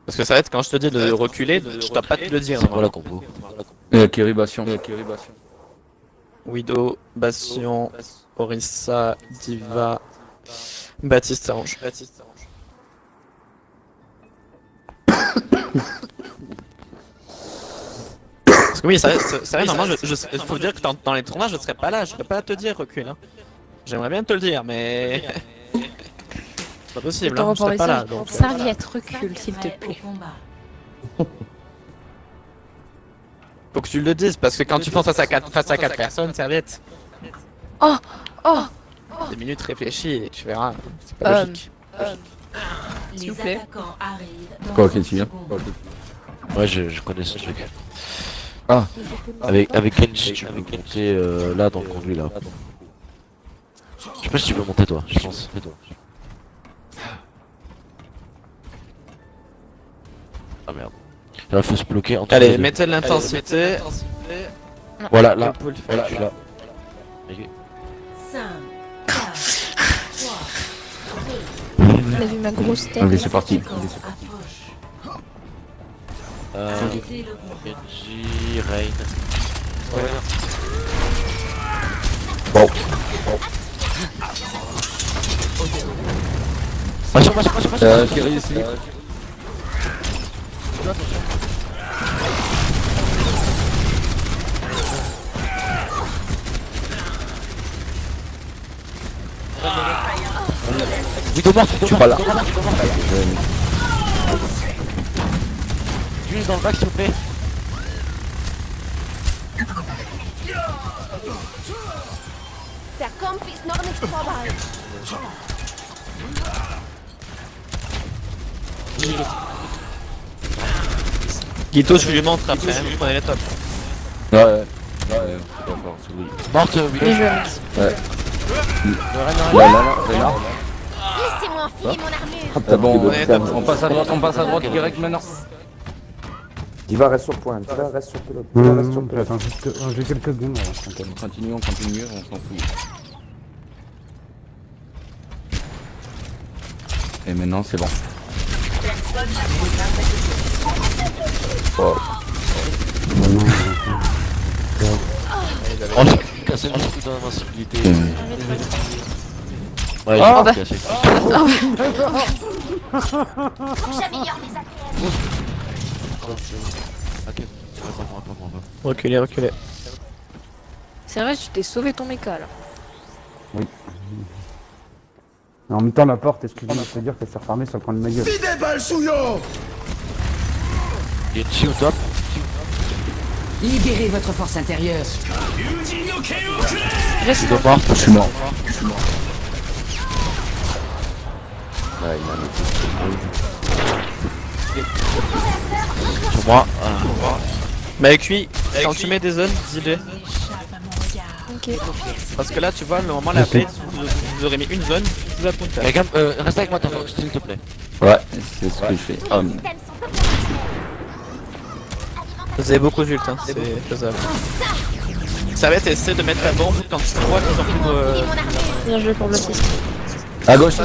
Parce que ça va être quand je te dis de reculer, je dois pas te le dire. C'est quoi la combo? Kéribation. Widow, Bastion, Orisa, Diva, Baptiste Arrange. Parce que oui, c'est vrai, normalement, il faut dire que dans les tournages, je serais pas là, je serais pas à te dire recule. Hein. J'aimerais bien te le dire, mais. C'est pas possible, hein, je serais pas là. Donc, Serviette, recule s'il te plaît. faut que tu le dises, parce que quand tu penses face à 4 personnes, serviette. Oh. 2 minutes réfléchis et tu verras, c'est pas logique. S'il vous plaît. Quoi, Kenshi? Ouais, je connais ce truc. Ah. Avec Kenji, tu peux monter là dans le conduit là. Je sais pas si tu peux monter toi, je pense. Ah merde. Là, il faut se bloquer entre Allez, les deux. mettez de l'intensité. Voilà, là. Vous pouvez le faire. Voilà, je suis là. On a vu ma grosse tête. Allez, c'est parti. Kenji, Rain. Bon. Kéri ici. Widow mort, Je suis pas là. Lui dans le bac s'il vous plaît. Der Kampf ist noch nicht vorbei. Guito, je lui montre après, hein, vous prenez les tops. Ouais, c'est pas fort, c'est oui. Morte, Widow. Les jeux. Ouais. Là. Laissez-moi enfiler mon armure. C'est bon, Ouais, on passe à droite direct maintenant. Diva reste sur point, Diva reste sur pilote. Attends, juste, j'ai quelques secondes. On continue, on s'en fout. Et maintenant c'est bon. Oh. On a cassé le coup d'invincibilité. Ouais, Ah, j'ai cassé. Faut que j'améliore mes APM. Ok, pas moi. Reculez. C'est vrai, je t'ai sauvé ton méca là. En même temps, la porte, excuse-moi de te dire qu'elle s'est refermée sur le coin de ma gueule. Il y a une fille au top. Libérez votre force intérieure. Reste Widow mort. Je suis mort. Ouais, il a Sur moi. Mais avec lui, quand tu mets des zones, dis-le. Ok. Parce que là, tu vois, le moment la play, vous aurez mis une zone, vous la counter. Quelqu'un, reste avec moi, s'il te plaît. Ouais, c'est ce que je fais. Les systèmes sont opérationnels. Vous avez beaucoup d'ult, hein, c'est faisable. Ça va être essayer de mettre la bombe quand tu vois qu'ils ont plus Enfiler mon armure. Bien joué pour Baptiste. À gauche. Il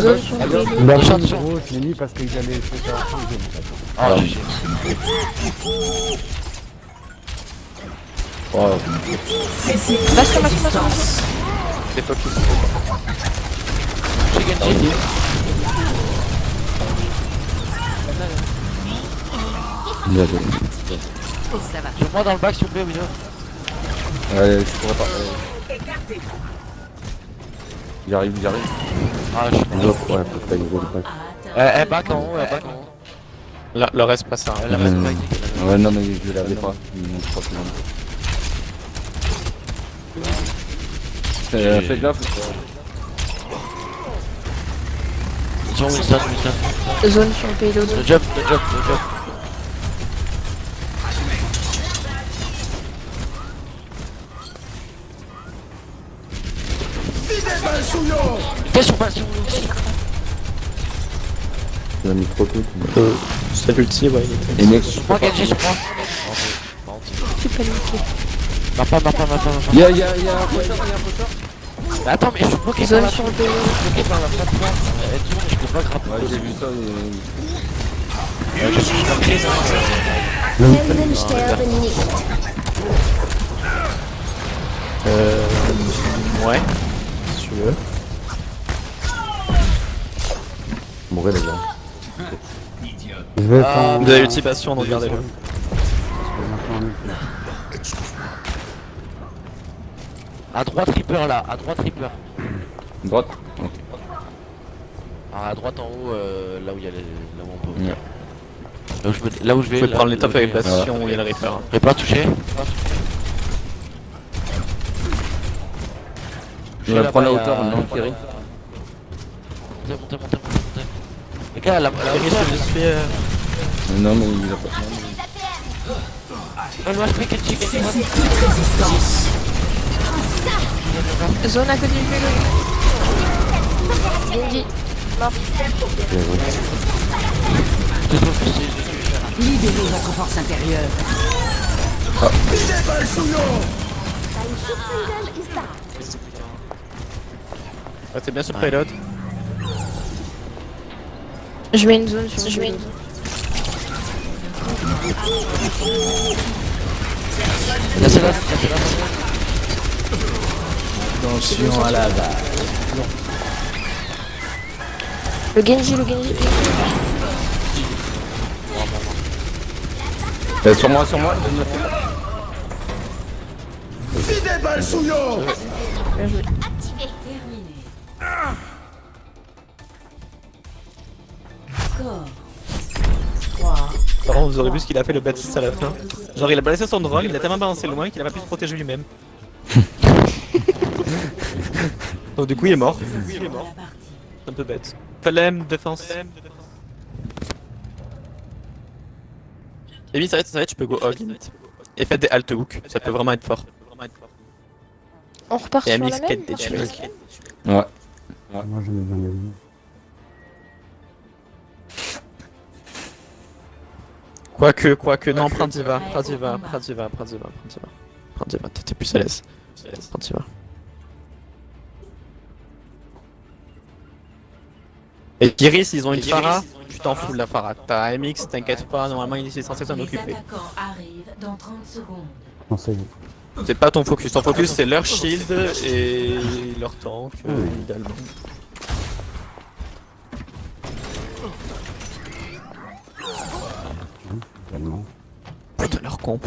a mis gros, je l'ai mis parce qu'ils allaient se faire changer en fait. Ah, GG. Oh. Bastion. des focus. J'ai gagné. Bien joué. Ça va. Sur moi dans le bac, s'il vous plaît, Widow. Ouais, je pourrais pas. Il arrive. Ah, je suis Ouais, faut pas y aller le bac. back en haut, back en haut. Le reste pas ça. Le reste back. Ouais, non, mais je l'avais pas. Je crois que non. Fais gaffe. Winston. Zone sur le payload. Le job. Qu'est-ce qu'on passe? Il a mis trop tôt. C'est l'ulti, ouais. Et next, je Moi, Genji, sur moi. Je suis paniqué. Marre pas. Il y a un poteur. Attends, mais je suis bloqué Zone par la sur le payload. bloqué par la plateforme. Je peux pas grapper. Ouais, j'ai vu ça. Je suis bloqué. Helden sterben nicht. Ouais. Si tu veux. Mourez les gars. Je vais prendre. Vous avez l'ulti Bastion, donc regardez-le. À droite Reaper là, Reaper. Droite. Ok. Alors à droite en haut, là où il y a les... là où on peut venir. Là où je vais. Vous pouvez prendre les là tops où avec je vais. Bastion où il y a le Reaper. Reaper touché. Je vais prendre la hauteur, non, Kiri. Montez. Les gars, la hauteur. Non, mais il a pas. Moi je fais Kenji. Zone à côté du payload. Genji. Mort. Libérez votre force intérieure. Ouais, t'es bien sur le payload. Je mets une zone sur le payload. C'est là. Attention à la balle. Le Genji. Sur moi. Bien joué. Par contre, vous aurez vu ce qu'il a fait le Baptiste à la fin. Genre, il a balancé son drone, il l'a tellement balancé loin qu'il a pas pu se protéger lui-même. Donc, du coup, il est mort. C'est un peu bête. Falem, défense. Et oui, ça va, tu peux go hog limite. Et faites des alt hook, ça peut vraiment être fort. On repart Et sur la MX même. quête des tués. Ouais. Moi j'en ai bien aimé. Quoique, non, prends Diva, t'es plus à l'aise. Prends Diva. Et Kiris, ils ont une Pharah, tu t'en fous de la Pharah. T'as MX, t'inquiète pas, normalement il est censé s'en occuper. Dans 30 secondes. Non, ça y est. C'est pas ton focus c'est leur shield et leur tank, idéalement. Tellement. Putain, leur comp.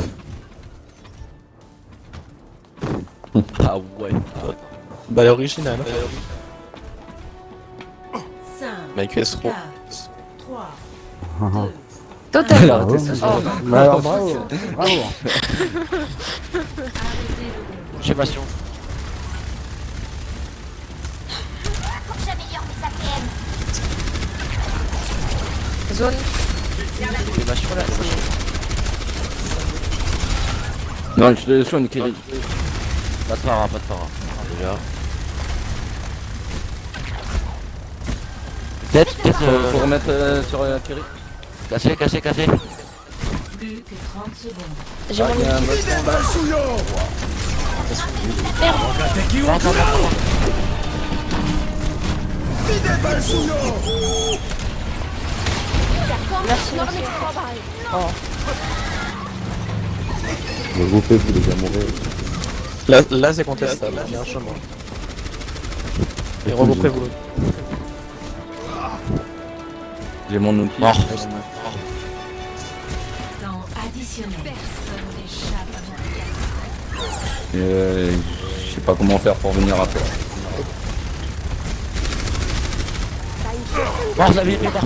Ah ouais. Bah l'original. 5, Mike Esro. 4, 3, Total. Bravo. Mais alors, bravo. J'ai passion. Faut que j'améliore mes APM. Zone. J'ai passion là. Non, je te soigne, Kiri. Pas de phare. Déjà. Peut-être. Faut remettre sur Kiri. Cassé. plus que 30 secondes. J'ai mon Il y a un ulti. Merci. Regroupez-vous les gars, mourez. Là c'est contestable, largement. Et regroupez-vous. J'ai mon outil. Mort. Temps additionnel. Je sais pas comment faire pour venir après. Bon, vous avez été par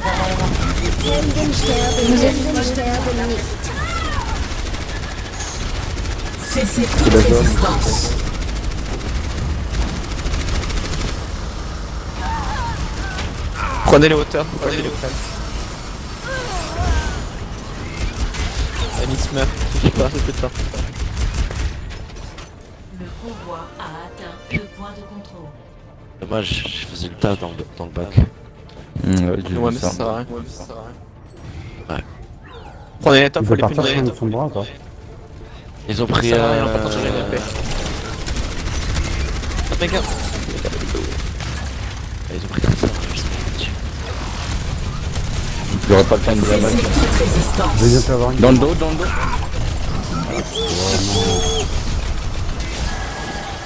Prenez les hauteurs, prenez les hauteurs. Anix meurt, je sais pas, c'est plus de temps. Le convoi a atteint le point de contrôle. Dommage, je faisais le taf dans le bac. Ouais, mais ça sert à rien. Ouais. Prenez les top, Il faut peut les partir punir. sur son bras, quoi. Ils ont pris Ça sert à rien, on va pas changer les MP. Top mec, Ils ont pris 4 ça. J'aurais pas le temps de la battre. Je vais bientôt avoir une. Dans le dos, dans le dos.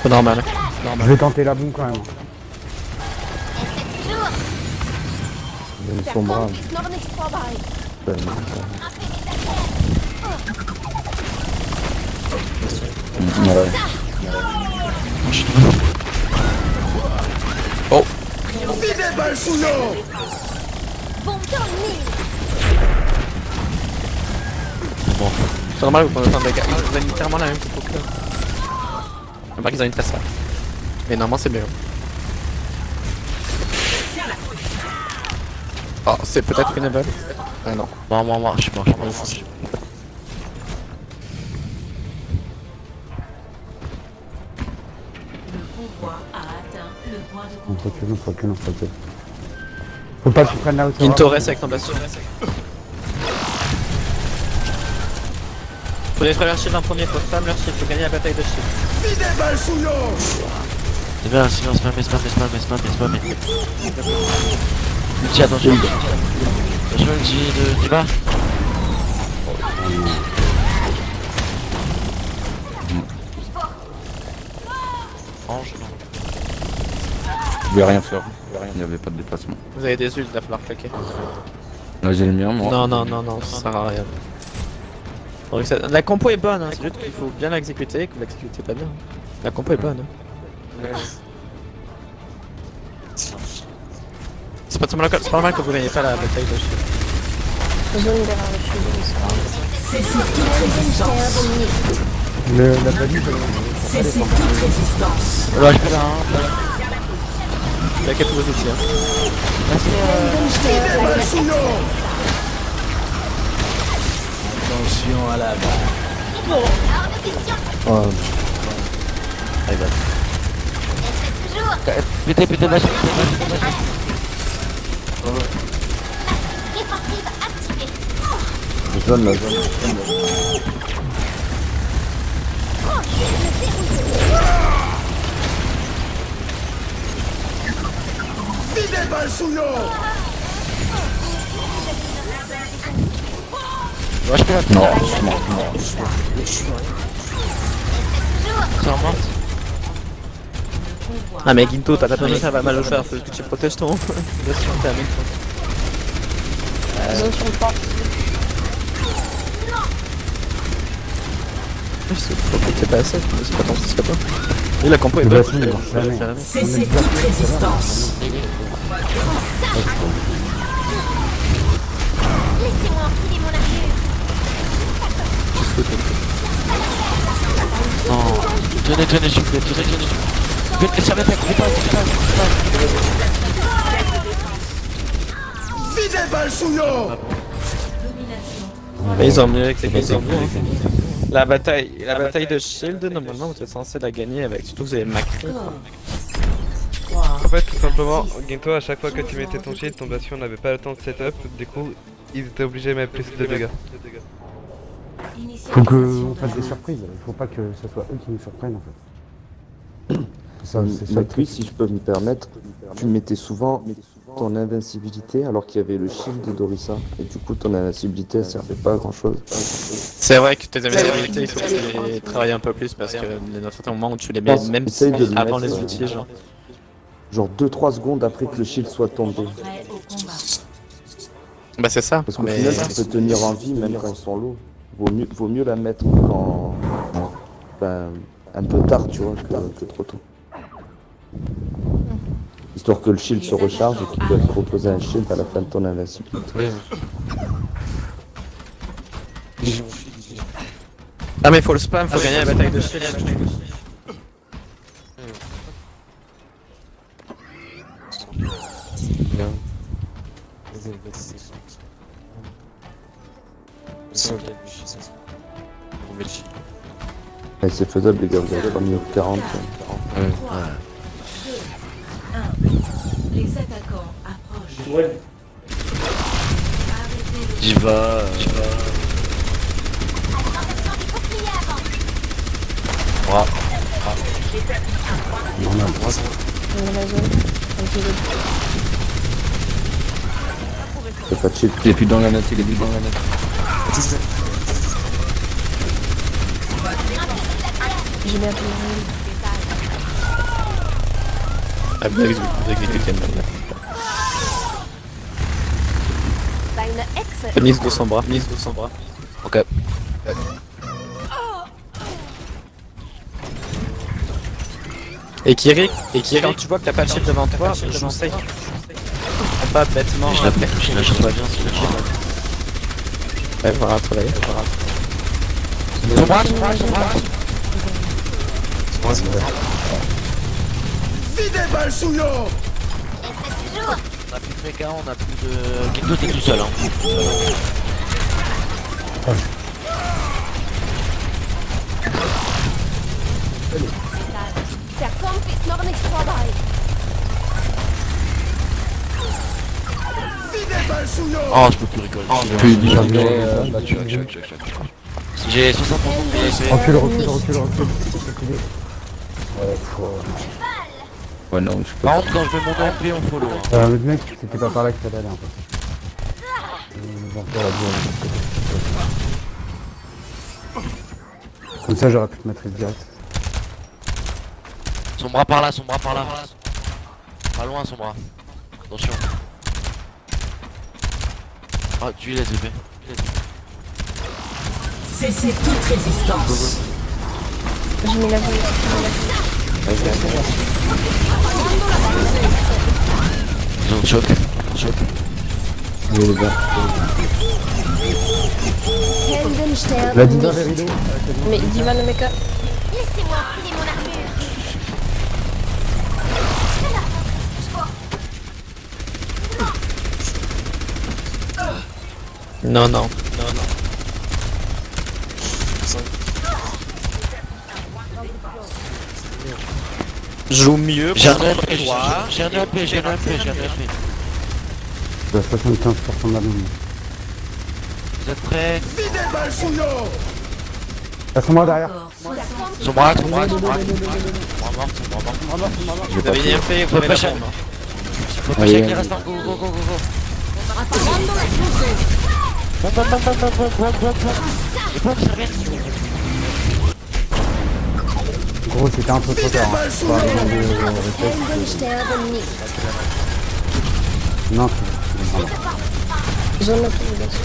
c'est normal. Je vais tenter la boum quand même. Il a son bras. ist noch nicht vorbei. Ouais. Oh, Bombe dormie. Bon, c'est normal, vous prenez autant de dégâts. Vous avez littéralement la même typo que là. À part qu'ils ont une tresse là. Mais normalement c'est mieux. Oh, c'est peut-être une balle. Ah non. moi, je suis mort. Le convoi a atteint le point de On contrôle. recule, on recule, on recule. Faut pas que tu prennes la hauteur. Une Torres avec ton bastion. Faut détruire leur shield en premier, faut spam leur shield, faut gagner la bataille de shield. C'est bien, sinon spam. Ulti, attention. Attention, ulti du bas. Ange, non. Je pouvais rien faire. Il n'y avait pas de déplacement. Vous avez des ults, il va falloir claquer. Là j'ai le mien, moi. Non, ça sert à rien. Donc, la compo est bonne, hein, c'est juste qu'il faut bien l'exécuter, que vous l'exécutez pas bien. La compo est bonne. Hein. C'est pas normal que vous gagnez pas la bataille de shield. La value, Ouais, je fais là, Claquez tous vos outils. Hein. Attention à la balle. Allez, pétez, la chute. Défensive activée. La zone. Ouais, je fais la Non, je mort. C'est en morte. Ah mais Ginto, t'as pas ça va mal au faire, faut que tu protèges ton bastion, t'es à 1000 points. Faut que t'es pas assez, mais c'est pas tant que c'est pas. Et la compo est Le bonne. bastion, il marche jamais. Cessez toute résistance. Laissez-moi enfiler mon armure. Non. Tenez, s'il vous plaît, tenez. Vite, ça va pas, coupez pas. Mais ils ont mieux avec les gars. La bataille de shield, normalement vous êtes censé la gagner avec, surtout que vous avez Macri. En fait, tout simplement, Ginto, à chaque fois que tu mettais ton shield, ton bastion n'avait pas le temps de setup, du coup, ils étaient obligés de mettre plus de dégâts. Faut qu'on fasse des surprises. Il faut pas que ce soit eux qui nous surprennent en fait. Ça, c'est ça. Macri, si je peux me permettre, tu mettais souvent ton invincibilité alors qu'il y avait le shield d'Orisa. Et du coup, ton invincibilité, elle servait pas à grand chose. C'est vrai que tes invincibilités, il faut que tu les travailles un peu plus parce que il y a un certain moment où tu les mets même Essaye de le avant mettre, les outils, genre. Genre 2-3 secondes après que le shield soit tombé. Prêt au combat. Bah c'est ça, Parce qu'au mais final, tu peux tenir en vie même quand ils sont low. Vaut mieux la mettre quand... Ben, un peu tard, tu vois, que trop tôt. Histoire que le shield se recharge et qu'il peut te proposer un shield à la fin de ton invincibilité. Ah mais faut le spam, faut gagner la bataille de shield. Et c'est faisable les gars, vous avez 3 minutes 40. Les attaquants approchent. Diva. C'est pas de shield. Il est plus dans la net, il est plus dans la net. J'ai bien pris. Ah vous exécutez maintenant. T'as une ex. Nice de son bras, Nice de son bras. Ok. Et Kiri, quand tu vois que t'as pas de shield devant toi, je sais. Pas bêtement. Je lâche pas bien, je lâche pas. Ouais, voilà, travailler. Son bras. On a plus de mecha, on a plus de... Gendo t'es tout seul hein. Der Kampf ist noch nicht vorbei. Oh, je peux plus rigoler. Plus déjà J'ai 60% de PSP. Recule. Ouais, non, je peux Par pas. contre, quand je vais monter en MP, on follow. Hein. Le mec, c'était pas par là qu'il fallait aller en fait. Comme ça, j'aurais pu te mettre direct. Son bras par là, son bras par là. Pas loin son bras. Attention. Ah, tu les épées. Cessez toute résistance. J'ai mis la volée. Ils ont choc. Heldenstern. La Diva vers rideau. Mais Diva no mecha. Laissez-moi enfiler mon armure. Non. Joue mieux J'ai un contre EP, toi. j'ai un EP. Je suis à 75% de la même. Vous êtes prêts? Y'a son bras derrière. Son bras mort. Vous avez une MP, vous avez la bombe. Faut pas check les restants, go. Et bombe, ça vient. Gros, c'était un peu trop tard. Hein. Faut pas demander au réflexe. Heldensterben nicht. Non, Zone autorisation.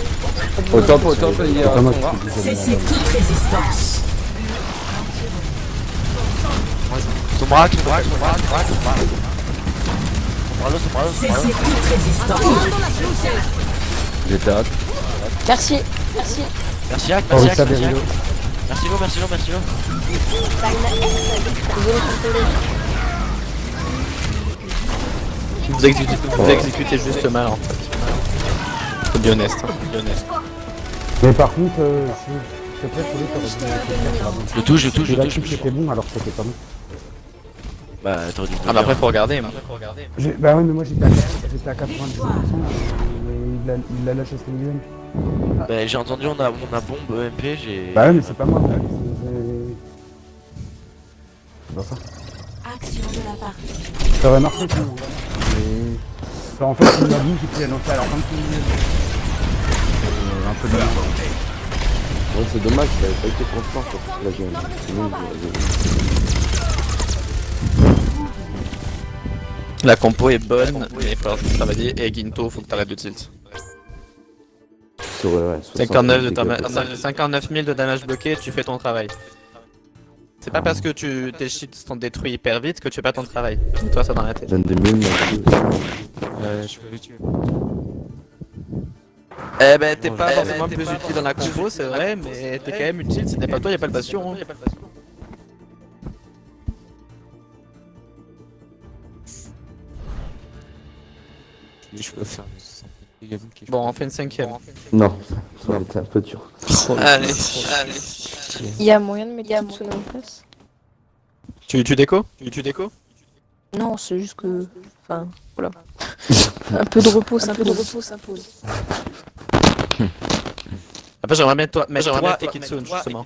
Autant il y c'est a pas moi son bras. qui te disais. Cessez toute résistance. Son bras. Son bras. Cessez toute résistance. J'étais hâte. Merci. Merci Hack, Orisa vers rideau. Merci Lo. Zone contrôlée. Vous exécutez juste mal en fait. Faut bien honnête. Mais par contre, s'il te plaît, Philippe, t'aurais dû faire la bonne. Je touche. Et la kill c'était bon alors que c'était pas bon. Bah, t'aurais dû me Ah bah après faut regarder. Bah ouais, mais moi j'étais à 90%. Et il a lâché son game. Bah, j'ai entendu, on a bombe MP, j'ai... Bah ouais, mais c'est pas moi. C'est pas ça. Action de la partie. Ça aurait marché tout le monde. Mais... En fait, il m'a dit qu'il annonçait à la fin de tout le monde. Un peu de mal. Ouais, c'est dommage, ça avait pas été constant sur toute la game. Sinon, La compo est bonne, mais il faut travailler. Et Ginto, faut que t'arrêtes de tilt. ouais, 59 000 de damage bloqué, tu fais ton travail. C'est pas parce que tes cheats sont détruits hyper vite que tu fais pas ton travail. Mets-toi ça dans la tête. Donne des mules, Je peux le tuer. Eh ben t'es pas forcément plus utile dans la combo, c'est vrai, mais t'es quand même utile, si t'es pas toi, y'a pas le bastion. Hein. Je peux faire Bon, on fait une 5ème. Non, ça va être un peu dur. Allez. Il y a moyen de mettre Kitsune en place? Tu déco? Non, c'est juste que. Enfin, voilà. Un peu de repos s'impose. Après j'aimerais mettre toi et Kitsune justement.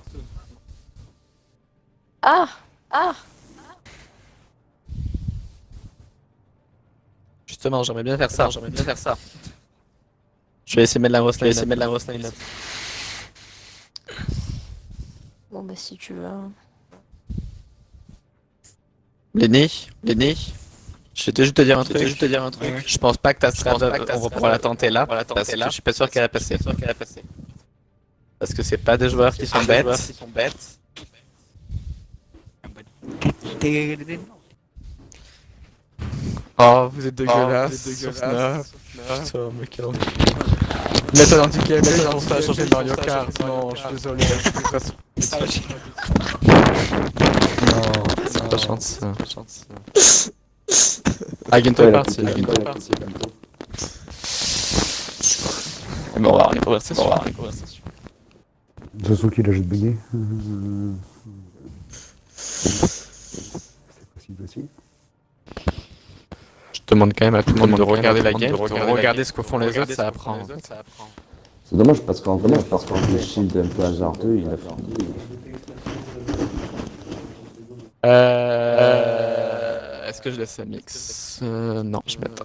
Ah! Justement, j'aimerais bien faire ça. Je vais essayer de mettre la grosse line. Bon bah si tu veux. Lenny, je vais juste te dire un truc. Je pense pas que ta strat, on va pouvoir la tenter là, parce que je suis pas sûr qu'elle va passer. Parce que c'est pas des joueurs qui sont bêtes. Oh, vous êtes dégueulasse. Putain, mais quel envie. Mets-toi dans ticket, mets-toi dans ça, changer de Mario Kart. Non, je suis désolé. Non, c'est pas chance. Ah, Gento est parti. Mais on va avoir une conversation. De toute façon, qu'il a juste bugué. C'est possible aussi. Je demande quand même à tout le monde de regarder la game, de regarder ce que font les autres, ça apprend. C'est dommage parce qu'en vrai, le shield un peu hasardeux, il a fait. Est-ce que je laisse un mix? Non, je vais mettre.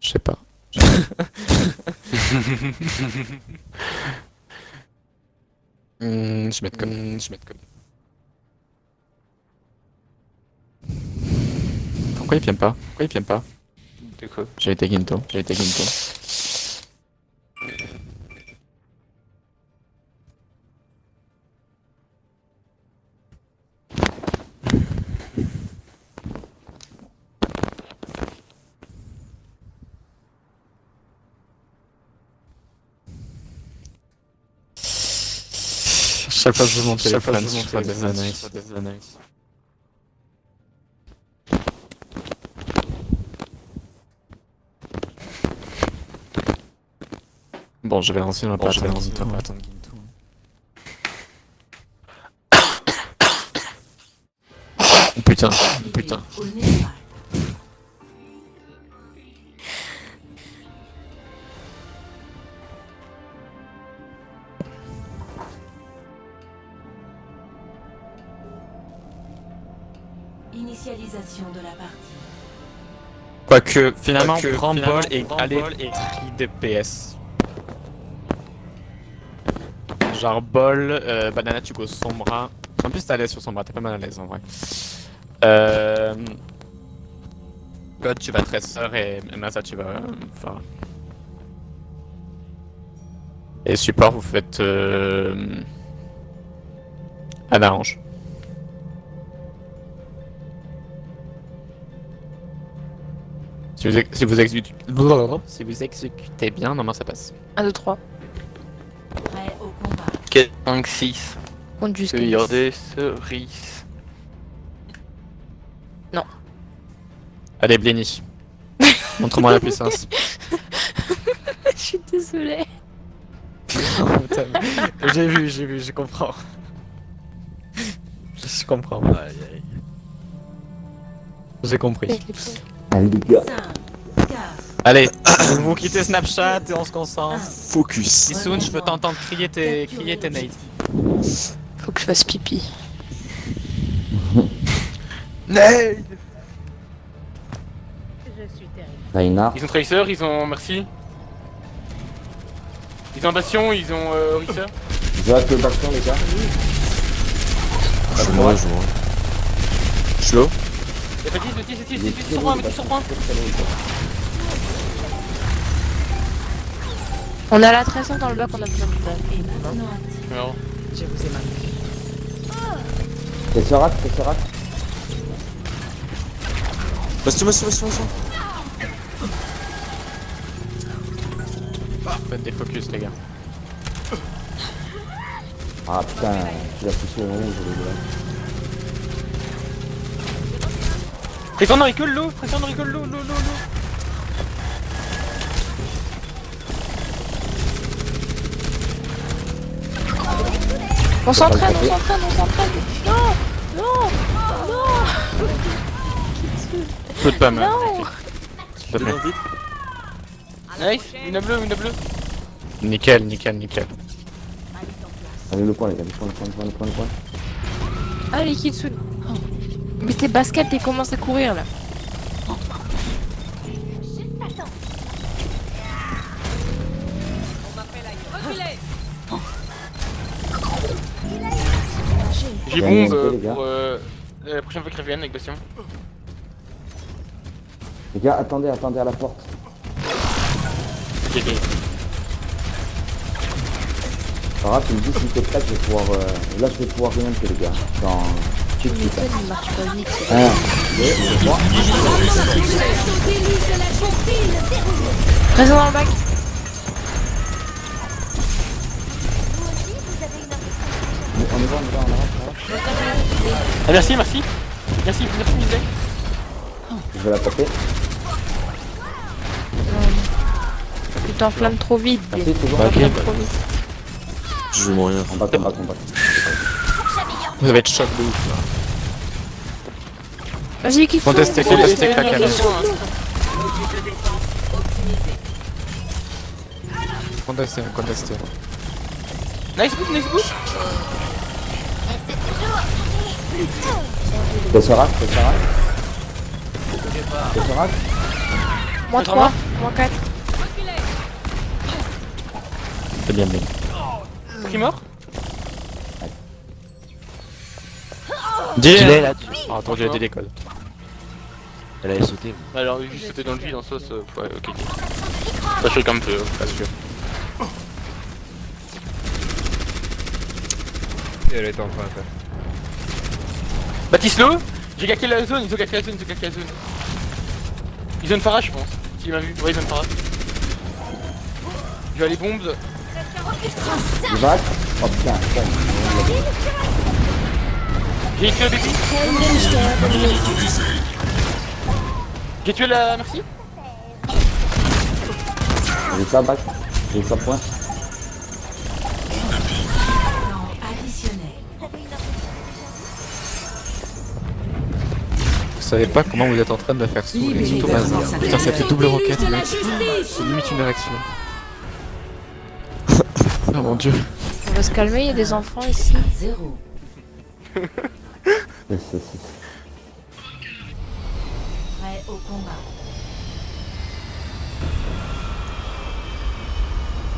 Je sais pas. Je vais mettre comme. Pourquoi il vient pas? De quoi? J'ai été Ginto. Chaque fois que je veux mon téléphone, je fais des annexes. Bon, je vais lancer ma patte. Putain. Initialisation de la partie. Quoique, finalement, prendre bol et aller tri DPS. Genre bol, banana tu go sombra. En plus t'es à l'aise sur sombra, t'es pas mal à l'aise en vrai. God tu vas Tracer et Masa tu vas Phare. Et support vous faites Avalanche. Si vous exécutez bien, normalement ça passe. 1, 2, 3. Prêt au combat. 4, 5, 6. Compte jusqu'à Regardez cerise. Non. Allez Blenny. Montre-moi la puissance. Je suis désolée. J'ai vu, je comprends. Je comprends. J'ai compris. Allez les gars. 5, 4, Allez, vous quittez Snapchat et on se concentre. Focus. Kissoun, je peux t'entendre crier tes nades. Faut que je fasse pipi. Nade! Reinhardt. Ils ont Tracer, ils ont Merci. Ils ont Bastion, ils ont Orisa. Je vais avec le bastion les gars. Je suis low. Je suis low. Y'a pas 10 sur point, sur point. On a la 13 dans le bac, on a besoin de bac. Alors, Tesserat. Bastion. Faites des focus, les gars. Ah putain, tu l'as poussé au rouge, les gars. Prétend dans recul l'eau. L'eau. On s'entraîne. Non. Peu de pas mal. Non. S'il te plaît. Nice, une bleue. Nickel. Allez, le point, les gars, le point. Allez, Kitsune. Mais tes baskets, ils commencent à courir là. J'ai Bien bombe les gars. pour la prochaine fois qu'ils reviennent avec Bastion. Les gars, attendez à la porte. Ok. Sarah, tu me dis s'il te plaît que je vais pouvoir... Là, je vais pouvoir rien que les gars. Dans... Tout de suite. Il marche pas vite. 1, 2, 3. Place au déluge de la justice. Reste dans le bac. On y va. Ah merci Midday. Je vais la taper. Tu t'enflammes trop vite. Merci, toujours. Tu t'enflammes trop vite. Je joue moyen. Combat. Vous allez être choc de ouf là. Vas-y, Kitsune. Contestez avec la caméra. Contestez. Nice boot. Tesserat. Moins 3, moins 4. C'est bien. Qui mort? Il est là. Ah, attends, j'ai des codes. Elle allait sauter. Alors juste sauter dans le vide en sauce, ouais ok. Ça choque un peu, pas sûr. Et elle était en train de faire. Batislo, j'ai gacké la zone, ils ont gacké la zone. Ils ont une Farah je pense, s'il m'a vu, ouais ils ont une Farah. Je vais aller bombes. Il va. Oh putain. J'ai tué le baby. J'ai tué la... merci. J'ai ça back. J'ai ça point. Vous savez pas comment vous êtes en train de me faire sourire, surtout Mazin. Putain, cette double roquette, De la mec. justice. C'est limite une érection. Oh mon dieu. On va se calmer, il y a des enfants ici.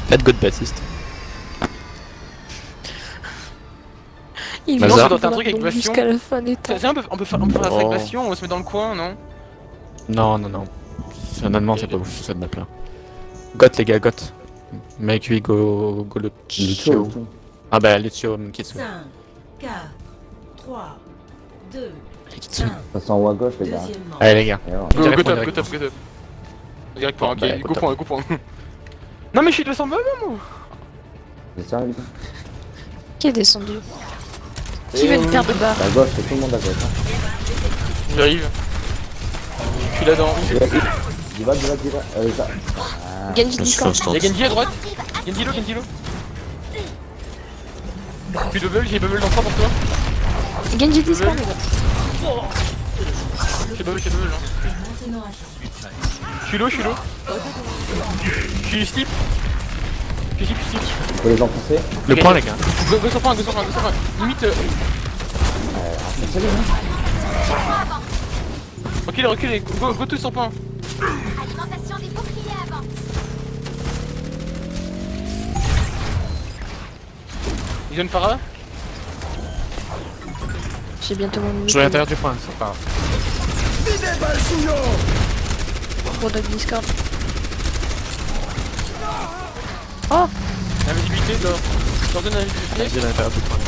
Faites God Baptiste. Il Mazar. va On doit faire un truc avec Bastion. jusqu'à la fin des temps. Tiens, on peut faire ça avec Oh. Bastion, on se met dans le coin, non? Non. Honnêtement, c'est pas ouf cette map là. Got les gars, got. Make we go le Lucio. Ah bah Lucio Kitsune. 5, 4, 3, 2, Kitsune. Passe en haut à gauche, les gars. Allez les gars. Et alors, Go Direct top, point, go direct top. Direct point, Bon, bah, ok, go top. go point. Non mais je suis 200 moi. c'est ça, les gars. Qui est descendu? Qui veut le perdre de bas? À gauche, c'est tout le monde à gauche. Hein. J'arrive. Je suis là-dedans. Il va. Ça. Genji Je suis Discord. instant. Y'a Genji à droite. Genji low. Puis bubble, j'ai bubble dans 3 pour toi. Genji Discord. J'ai bubble hein. Je suis low. Je suis slip. Il faut les enfoncer. Le point les gars. Go sur point. Limite. Enfoncez-les, hein. Reculez. Go tous sur point. Alimentation des boucliers avant. Ils ont une Farah. J'ai bientôt mon Je suis à l'intérieur du point, c'est pas grave. pour notre Discord. La visibilité dans leur donne un invisibilité. Vas-y, là, t'as un peu de temps.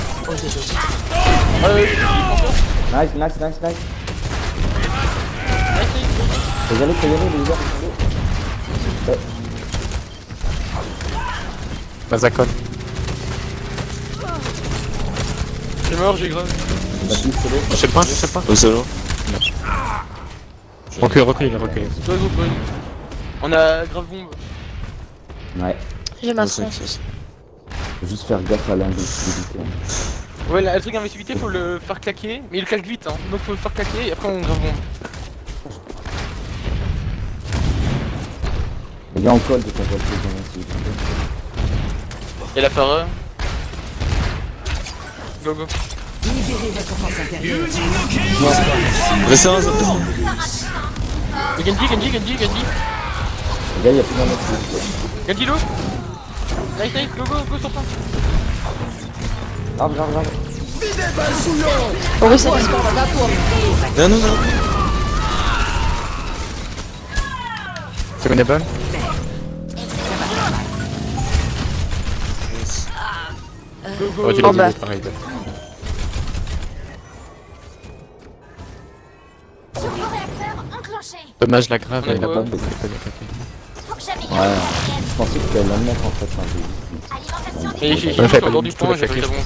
Nice, nice, nice, nice. Faut y aller, les gars. Ouais. Mazakon. Je suis mort, j'ai grave. Je sais pas, je sais pas. Oh, solo. Recule, recule, recule. Toi, vous, on a grave bombe. Ouais. J'ai ma Moi, c'est- chance aussi. Faut juste faire gaffe à l'invisibilité. Ouais, le truc d'invisibilité, faut le faire claquer, mais il claque vite, hein. Donc faut le faire claquer et après on grave bombe. Les gars, on colle de quand on voit le truc dans l'invisibilité. Et la Phare. Go go. Libérez votre force intérieure. Restez un, ça. Et Genji. Les gars, y'a plus dans notre Genji low. Nice, nice, go sur ça. Grave. Horus a disparu. Non. C'est une bonne. Oh, tu l'as En bas. dit, pareil. Turbo-réacteur enclenché. Dommage, la grave, Ouais, elle a ouais. pas Faut que j'améliore Ouais. mes APM. Je pensais que tu allais la mettre en fait. Alimentation Et j'ai Ouais, fais pas encore du du tout point, la j'ai pris la claquer,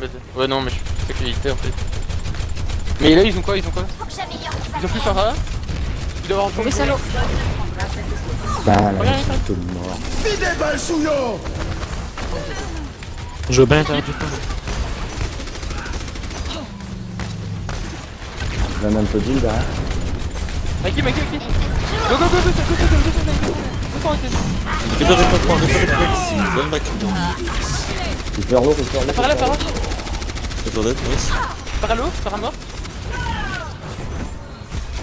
bombe. Ouais, non, mais je sais que j'hésitais en fait. Mais là, ils ont quoi? Faut que j'améliore mes Ils ont plus APM. Phara. Il doit avoir Horus à l'eau. Bah là, je suis tout mort. Je veux bien l'intérieur du temps. Je vais même peu d'île derrière. Mikey. Go. Récupérez pas de points, récupérez pas de points. Donne back. Récupère l'eau. La Phara. Récupère dead, nice. Phara low, Phara mort.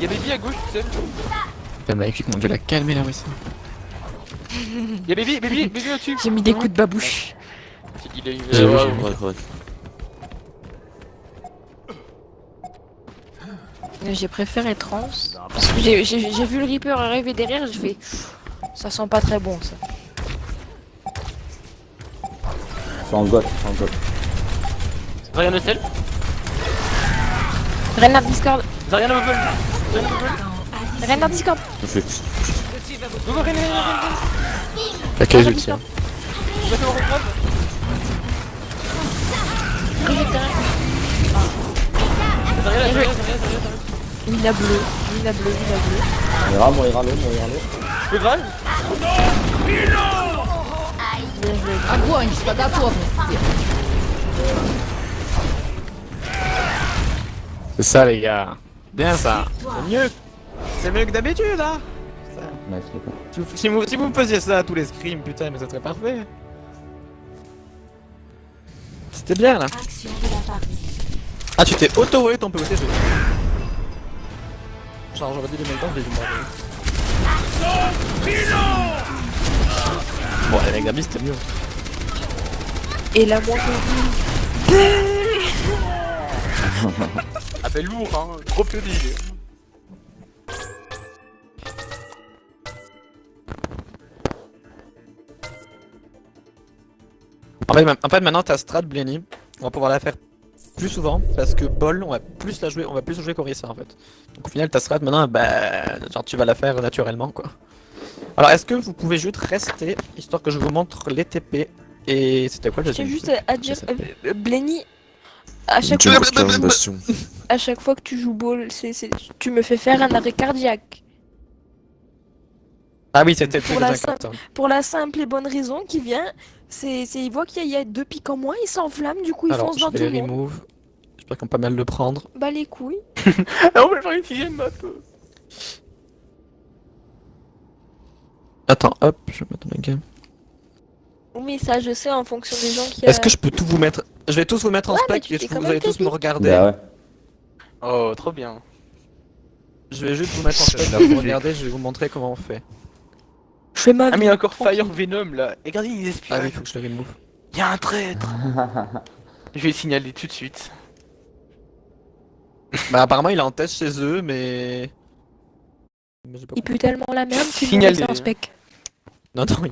Y'a Baby à gauche, tout seul. Putain, magnifique, mon dieu, la calmer là, oui, ça. Y'a Baby au-dessus. J'ai mis des coups de babouche. Il est. J'ai vu, ouais, j'ai ouais. Ouais. J'ai préféré trans. Parce que j'ai vu le Reaper arriver derrière, j'ai fait. Ça sent pas très bon ça. C'est en goth. Zarya no sel. Renard Discord. Zarya no bubble. Renard Discord. Réflexe. Go, Renard. La case ulti, hein. Tu vas faire au recrave. Zarya. Mina bleu. On ira l'eau. Le Graal. Огонь, что готовность. C'est ça, les gars. Bien ça. C'est mieux. C'est mieux que d'habitude, hein. Nice, les gars. Si vous me faisiez ça à tous les scrims, putain, mais ça serait parfait. C'était bien, là. Action de la partie. Ah, tu t'es auto-wait ton POT, genre, j'aurais dit le même temps, je l'ai vu mort. Bon, avec Gabi, c'était mieux. Et la moindre. Ah, fait lourd, hein. Trop pionnier. En fait, maintenant, ta strat, Blenny, on va pouvoir la faire plus souvent parce que Bol, on va plus la jouer, on va plus jouer qu'Orisa en fait. Donc au final, ta strat maintenant, bah, genre tu vas la faire naturellement quoi. Alors, est-ce que vous pouvez juste rester histoire que je vous montre les TP et c'était quoi le J'ai deuxième juste à dire, Blenny, à chaque Dieu fois, porteur une bastion. à chaque fois que tu joues ball, tu me fais faire un arrêt cardiaque. Ah oui, c'était Pour pour la simple et bonne raison qu'il vient, il voit qu'il y a 2 pics en moins, il s'enflamme, du coup il Alors, fonce dans je tout vais le les monde. remove. J'espère qu'on va pas mal le prendre. Bah les couilles. Ah ouais, j'aurais utilisé une map. Attends, hop, je vais mettre ma game. Mais ça je sais en fonction des gens qui Est-ce que je peux tout vous mettre? Je vais tous vous mettre en Ouais, mais spec tu et fais vous quand allez même tous tes me pics. regarder. Bah ouais. Oh, trop bien. Je vais juste vous mettre en spec là pour regarder, je vais vous montrer comment on fait. Je fais ma Ah, vie. mais il y a encore Fire Venom là. Et regardez, ils espionnent. Ah oui, faut que je le remove. Il y a un traître. Je vais le signaler tout de suite. Bah apparemment il est en test chez eux, mais j'ai pas Il pue tellement la merde qu'il Signalé. est en spec. Non, non, il